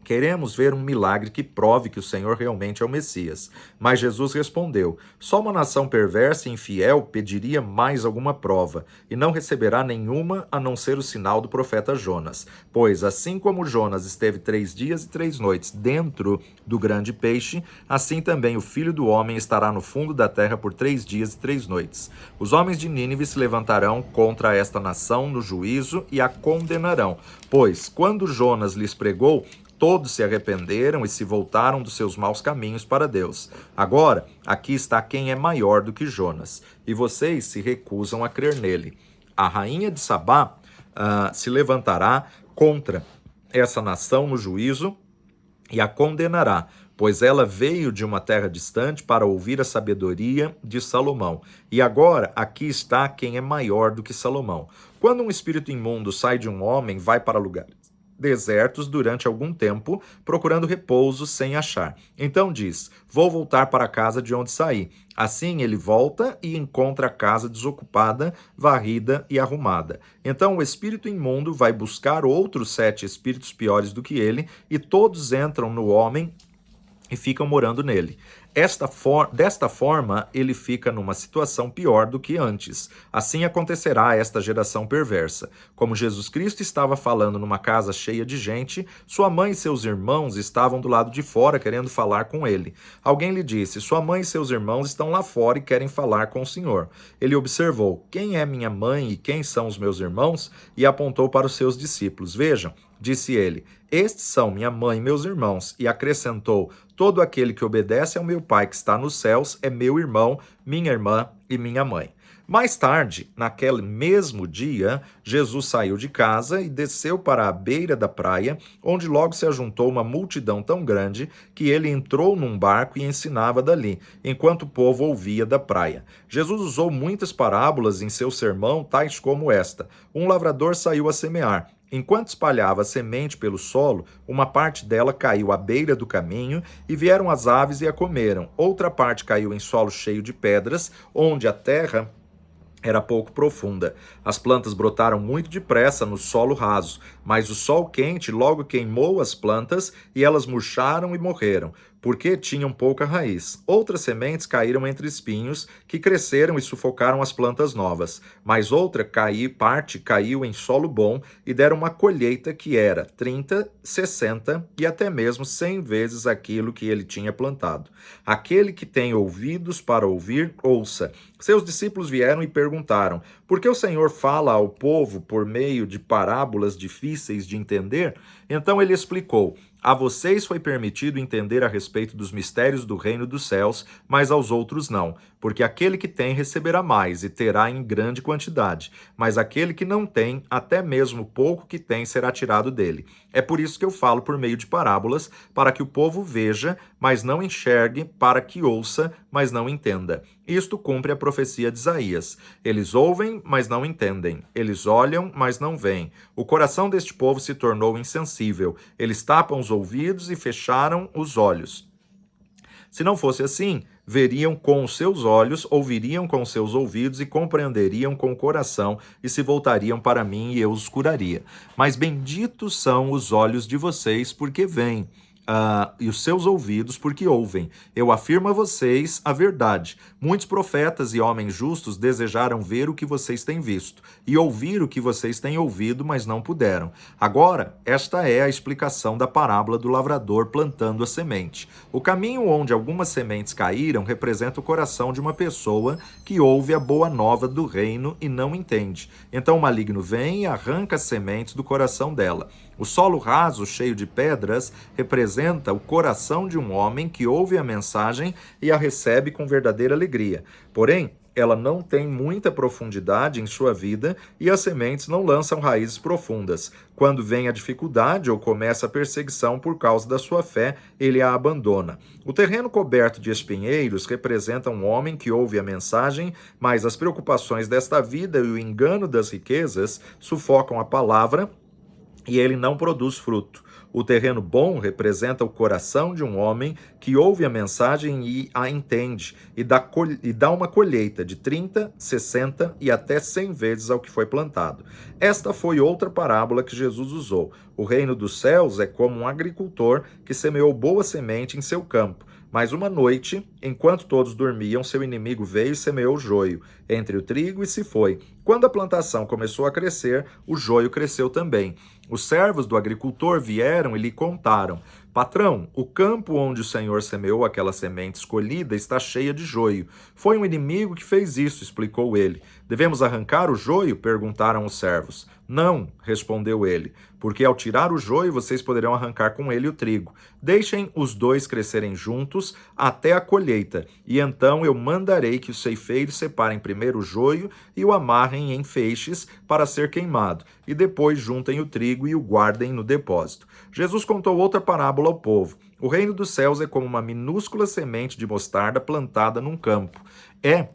queremos ver um milagre que prove que o Senhor realmente é o Messias. Mas Jesus respondeu: só uma nação perversa e infiel pediria mais alguma prova, e não receberá nenhuma a não ser o sinal do profeta Jonas. Pois, assim como Jonas esteve 3 dias e 3 noites dentro do grande peixe, assim também o Filho do Homem estará no fundo da terra por 3 dias e 3 noites. Os homens de Nínive se levantarão contra esta nação no juízo e a condenarão. Pois, quando Jonas lhes pregou, todos se arrependeram e se voltaram dos seus maus caminhos para Deus. Agora, aqui está quem é maior do que Jonas, e vocês se recusam a crer nele. A rainha de Sabá se levantará contra essa nação no juízo e a condenará, pois ela veio de uma terra distante para ouvir a sabedoria de Salomão. E agora, aqui está quem é maior do que Salomão. Quando um espírito imundo sai de um homem, vai para lugares desertos durante algum tempo, procurando repouso sem achar. Então diz: vou voltar para a casa de onde saí. Assim ele volta e encontra a casa desocupada, varrida e arrumada. Então o espírito imundo vai buscar outros 7 espíritos piores do que ele, e todos entram no homem e ficam morando nele. Desta forma, ele fica numa situação pior do que antes. Assim acontecerá a esta geração perversa. Como Jesus Cristo estava falando numa casa cheia de gente, sua mãe e seus irmãos estavam do lado de fora querendo falar com ele. Alguém lhe disse: sua mãe e seus irmãos estão lá fora e querem falar com o Senhor. Ele observou: quem é minha mãe e quem são os meus irmãos? E apontou para os seus discípulos. Vejam, disse ele, estes são minha mãe e meus irmãos. E acrescentou: todo aquele que obedece ao meu Pai que está nos céus é meu irmão, minha irmã e minha mãe. Mais tarde, naquele mesmo dia, Jesus saiu de casa e desceu para a beira da praia, onde logo se ajuntou uma multidão tão grande que ele entrou num barco e ensinava dali, enquanto o povo ouvia da praia. Jesus usou muitas parábolas em seu sermão, tais como esta: um lavrador saiu a semear. Enquanto espalhava a semente pelo solo, uma parte dela caiu à beira do caminho e vieram as aves e a comeram. Outra parte caiu em solo cheio de pedras, onde a terra era pouco profunda. As plantas brotaram muito depressa no solo raso, mas o sol quente logo queimou as plantas e elas murcharam e morreram, porque tinham pouca raiz. Outras sementes caíram entre espinhos, que cresceram e sufocaram as plantas novas. Mas outra parte caiu em solo bom e deram uma colheita que era 30, 60 e até mesmo 100 vezes aquilo que ele tinha plantado. Aquele que tem ouvidos para ouvir, ouça. Seus discípulos vieram e perguntaram: por que o Senhor fala ao povo por meio de parábolas difíceis de entender? Então ele explicou: a vocês foi permitido entender a respeito dos mistérios do reino dos céus, mas aos outros não, porque aquele que tem receberá mais e terá em grande quantidade, mas aquele que não tem, até mesmo o pouco que tem será tirado dele. É por isso que eu falo por meio de parábolas, para que o povo veja, mas não enxergue, para que ouça, mas não entenda. Isto cumpre a profecia de Isaías. Eles ouvem, mas não entendem. Eles olham, mas não veem. O coração deste povo se tornou insensível. Eles tapam os ouvidos e fecharam os olhos. Se não fosse assim, veriam com os seus olhos, ouviriam com os seus ouvidos e compreenderiam com o coração e se voltariam para mim e eu os curaria. Mas benditos são os olhos de vocês, porque veem, e os seus ouvidos, porque ouvem. Eu afirmo a vocês a verdade. Muitos profetas e homens justos desejaram ver o que vocês têm visto e ouvir o que vocês têm ouvido, mas não puderam. Agora, esta é a explicação da parábola do lavrador plantando a semente. O caminho onde algumas sementes caíram representa o coração de uma pessoa que ouve a boa nova do reino e não entende. Então o maligno vem e arranca as sementes do coração dela. O solo raso, cheio de pedras, representa o coração de um homem que ouve a mensagem e a recebe com verdadeira alegria. Porém, ela não tem muita profundidade em sua vida e as sementes não lançam raízes profundas. Quando vem a dificuldade ou começa a perseguição por causa da sua fé, ele a abandona. O terreno coberto de espinheiros representa um homem que ouve a mensagem, mas as preocupações desta vida e o engano das riquezas sufocam a palavra e ele não produz fruto. O terreno bom representa o coração de um homem que ouve a mensagem e a entende, e dá uma colheita de 30, 60 e até 100 vezes ao que foi plantado. Esta foi outra parábola que Jesus usou. O reino dos céus é como um agricultor que semeou boa semente em seu campo. Mas uma noite, enquanto todos dormiam, seu inimigo veio e semeou joio entre o trigo e se foi. Quando a plantação começou a crescer, o joio cresceu também. Os servos do agricultor vieram e lhe contaram: Patrão, o campo onde o Senhor semeou aquela semente escolhida está cheia de joio. Foi um inimigo que fez isso, explicou ele. Devemos arrancar o joio? Perguntaram os servos. Não, respondeu ele, porque ao tirar o joio vocês poderão arrancar com ele o trigo. Deixem os dois crescerem juntos até a colheita, e então eu mandarei que os ceifeiros separem primeiro o joio e o amarrem em feixes para ser queimado, e depois juntem o trigo e o guardem no depósito. Jesus contou outra parábola ao povo. O reino dos céus é como uma minúscula semente de mostarda plantada num campo. É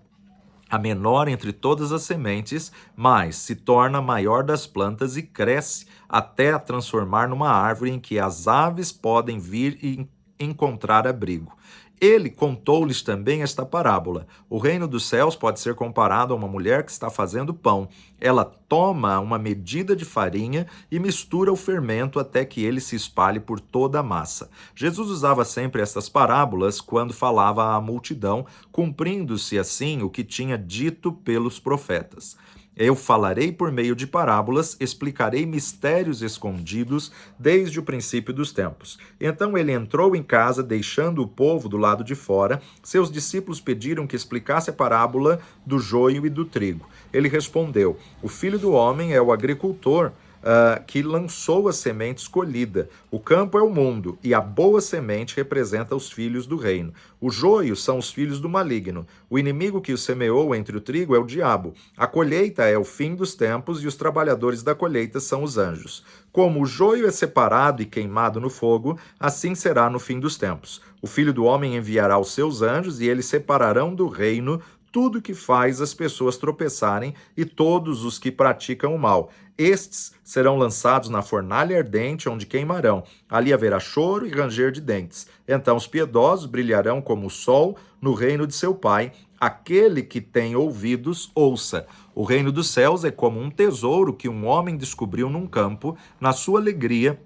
a menor entre todas as sementes, mas se torna a maior das plantas e cresce até a transformar numa árvore em que as aves podem vir e encontrar abrigo. Ele contou-lhes também esta parábola. O reino dos céus pode ser comparado a uma mulher que está fazendo pão. Ela toma uma medida de farinha e mistura o fermento até que ele se espalhe por toda a massa. Jesus usava sempre estas parábolas quando falava à multidão, cumprindo-se assim o que tinha dito pelos profetas. Eu falarei por meio de parábolas, explicarei mistérios escondidos desde o princípio dos tempos. Então ele entrou em casa, deixando o povo do lado de fora. Seus discípulos pediram que explicasse a parábola do joio e do trigo. Ele respondeu: O filho do homem é o agricultor que lançou a semente escolhida. O campo é o mundo, e a boa semente representa os filhos do reino. O joio são os filhos do maligno. O inimigo que o semeou entre o trigo é o diabo. A colheita é o fim dos tempos, e os trabalhadores da colheita são os anjos. Como o joio é separado e queimado no fogo, assim será no fim dos tempos. O filho do homem enviará os seus anjos, e eles separarão do reino tudo que faz as pessoas tropeçarem e todos os que praticam o mal. Estes serão lançados na fornalha ardente, onde queimarão. Ali haverá choro e ranger de dentes. Então os piedosos brilharão como o sol no reino de seu Pai. Aquele que tem ouvidos, ouça. O reino dos céus é como um tesouro que um homem descobriu num campo. Na sua alegria,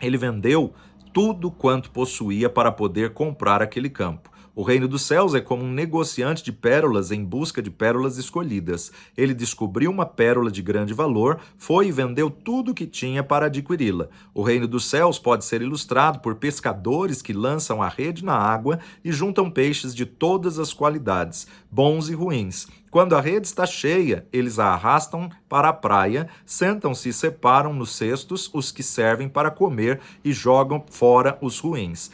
ele vendeu tudo quanto possuía para poder comprar aquele campo. O reino dos céus é como um negociante de pérolas em busca de pérolas escolhidas. Ele descobriu uma pérola de grande valor, foi e vendeu tudo o que tinha para adquiri-la. O reino dos céus pode ser ilustrado por pescadores que lançam a rede na água e juntam peixes de todas as qualidades, bons e ruins. Quando a rede está cheia, eles a arrastam para a praia, sentam-se e separam nos cestos os que servem para comer e jogam fora os ruins.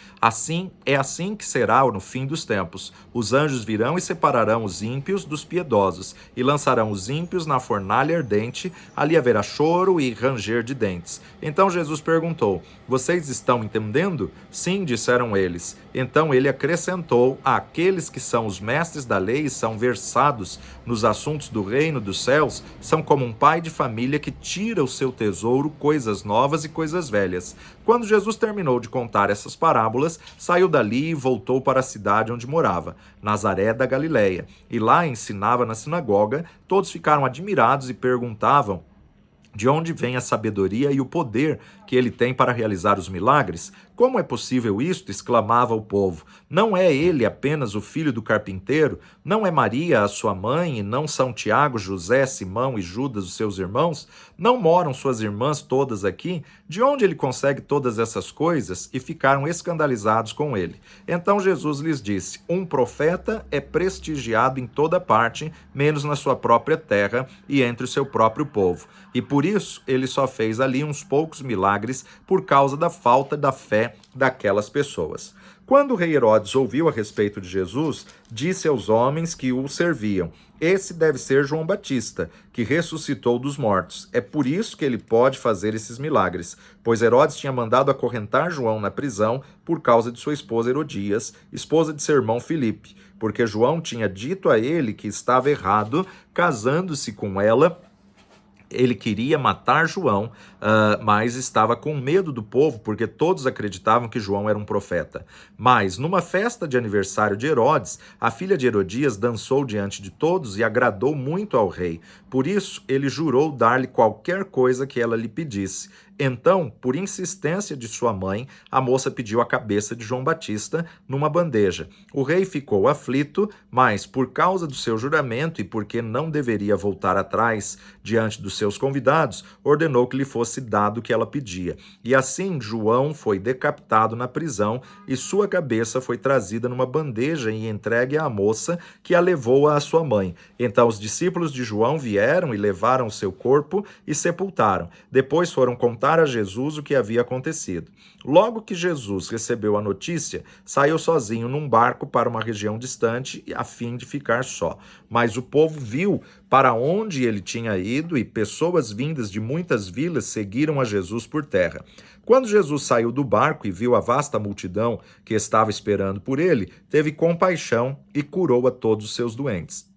É assim que será no fim dos tempos. Os anjos virão e separarão os ímpios dos piedosos e lançarão os ímpios na fornalha ardente. Ali haverá choro e ranger de dentes. Então Jesus perguntou: Vocês estão entendendo? Sim, disseram eles. Então ele acrescentou: Aqueles que são os mestres da lei e são versados nos assuntos do reino dos céus são como um pai de família que tira o seu tesouro, coisas novas e coisas velhas. Quando Jesus terminou de contar essas parábolas, saiu dali e voltou para a cidade onde morava, Nazaré da Galileia, e lá ensinava na sinagoga. Todos ficaram admirados e perguntavam De onde vem a sabedoria e o poder que ele tem para realizar os milagres? Como é possível isto? Exclamava o povo. Não é ele apenas o filho do carpinteiro? Não é Maria a sua mãe? E não são Tiago, José, Simão e Judas os seus irmãos? Não moram suas irmãs todas aqui? De onde ele consegue todas essas coisas? E ficaram escandalizados com ele. Então Jesus lhes disse: um profeta é prestigiado em toda parte, menos na sua própria terra e entre o seu próprio povo. E por isso ele só fez ali uns poucos milagres por causa da falta da fé daquelas pessoas. Quando o rei Herodes ouviu a respeito de Jesus, disse aos homens que o serviam: esse deve ser João Batista, que ressuscitou dos mortos. É por isso que ele pode fazer esses milagres, pois Herodes tinha mandado acorrentar João na prisão por causa de sua esposa Herodias, esposa de seu irmão Filipe, porque João tinha dito a ele que estava errado casando-se com ela. Ele queria matar João, mas estava com medo do povo, porque todos acreditavam que João era um profeta. Mas, numa festa de aniversário de Herodes, a filha de Herodias dançou diante de todos e agradou muito ao rei. Por isso, ele jurou dar-lhe qualquer coisa que ela lhe pedisse. Então, por insistência de sua mãe, a moça pediu a cabeça de João Batista numa bandeja. O rei ficou aflito, mas por causa do seu juramento e porque não deveria voltar atrás diante dos seus convidados, ordenou que lhe fosse dado o que ela pedia. E assim João foi decapitado na prisão e sua cabeça foi trazida numa bandeja e entregue à moça, que a levou à sua mãe. Então os discípulos de João vieram e levaram o seu corpo e sepultaram. Depois foram contar a Jesus o que havia acontecido. Logo que Jesus recebeu a notícia, saiu sozinho num barco para uma região distante a fim de ficar só. Mas o povo viu para onde ele tinha ido e pessoas vindas de muitas vilas seguiram a Jesus por terra. Quando Jesus saiu do barco e viu a vasta multidão que estava esperando por ele, teve compaixão e curou a todos os seus doentes.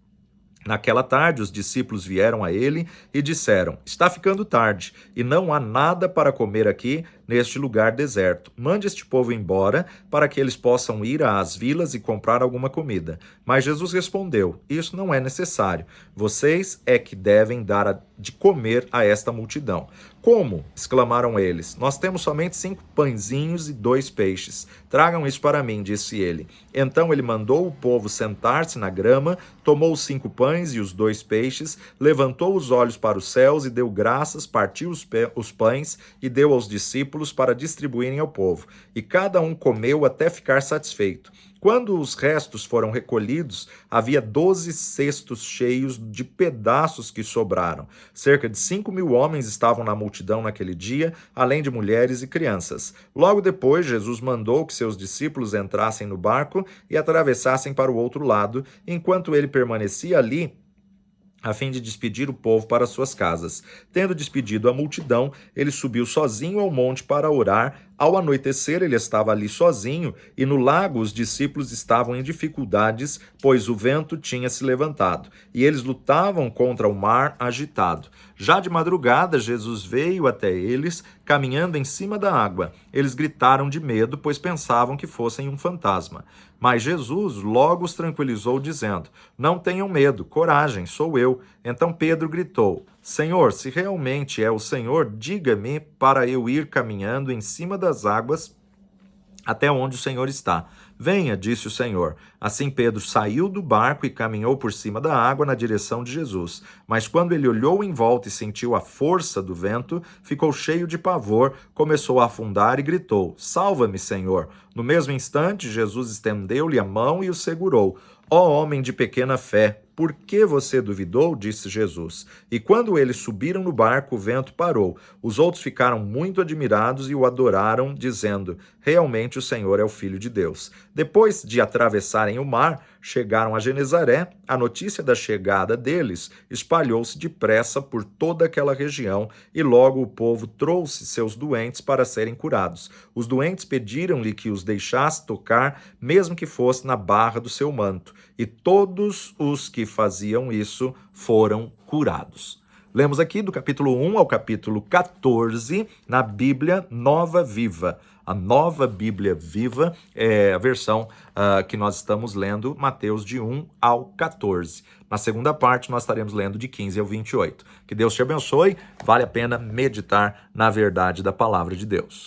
Naquela tarde, os discípulos vieram a ele e disseram: está ficando tarde e não há nada para comer aqui neste lugar deserto. Mande este povo embora para que eles possam ir às vilas e comprar alguma comida. Mas Jesus respondeu: isso não é necessário. Vocês é que devem dar de comer a esta multidão. Como? Exclamaram eles. Nós temos somente 5 pãezinhos e 2 peixes. Tragam isso para mim, disse ele. Então ele mandou o povo sentar-se na grama, tomou os 5 pães e os 2 peixes, levantou os olhos para os céus e deu graças, partiu os pães e deu aos discípulos para distribuírem ao povo. E cada um comeu até ficar satisfeito. Quando os restos foram recolhidos, havia 12 cestos cheios de pedaços que sobraram. Cerca de 5.000 homens estavam na multidão naquele dia, além de mulheres e crianças. Logo depois, Jesus mandou que seus discípulos entrassem no barco e atravessassem para o outro lado, enquanto ele permanecia ali, a fim de despedir o povo para suas casas. Tendo despedido a multidão, ele subiu sozinho ao monte para orar. Ao anoitecer, ele estava ali sozinho, e no lago os discípulos estavam em dificuldades, pois o vento tinha se levantado, e eles lutavam contra o mar agitado. Já de madrugada, Jesus veio até eles, caminhando em cima da água. Eles gritaram de medo, pois pensavam que fossem um fantasma. Mas Jesus logo os tranquilizou, dizendo: não tenham medo, coragem, sou eu. Então Pedro gritou: Senhor, se realmente é o Senhor, diga-me para eu ir caminhando em cima das águas até onde o Senhor está. Venha, disse o Senhor. Assim Pedro saiu do barco e caminhou por cima da água na direção de Jesus. Mas quando ele olhou em volta e sentiu a força do vento, ficou cheio de pavor, começou a afundar e gritou: Salva-me, Senhor! No mesmo instante, Jesus estendeu-lhe a mão e o segurou. Ó homem de pequena fé, por que você duvidou? Disse Jesus. E quando eles subiram no barco, o vento parou. Os outros ficaram muito admirados e o adoraram, dizendo: realmente o Senhor é o Filho de Deus. Depois de atravessarem o mar, chegaram a Genezaré. A notícia da chegada deles espalhou-se depressa por toda aquela região e logo o povo trouxe seus doentes para serem curados. Os doentes pediram-lhe que os deixasse tocar, mesmo que fosse na barra do seu manto. E todos os que faziam isso foram curados. Lemos aqui do capítulo 1 ao capítulo 14 na Bíblia Nova Viva. A Nova Bíblia Viva é a versão que nós estamos lendo, Mateus de 1 ao 14. Na segunda parte, nós estaremos lendo de 15 ao 28. Que Deus te abençoe, vale a pena meditar na verdade da palavra de Deus.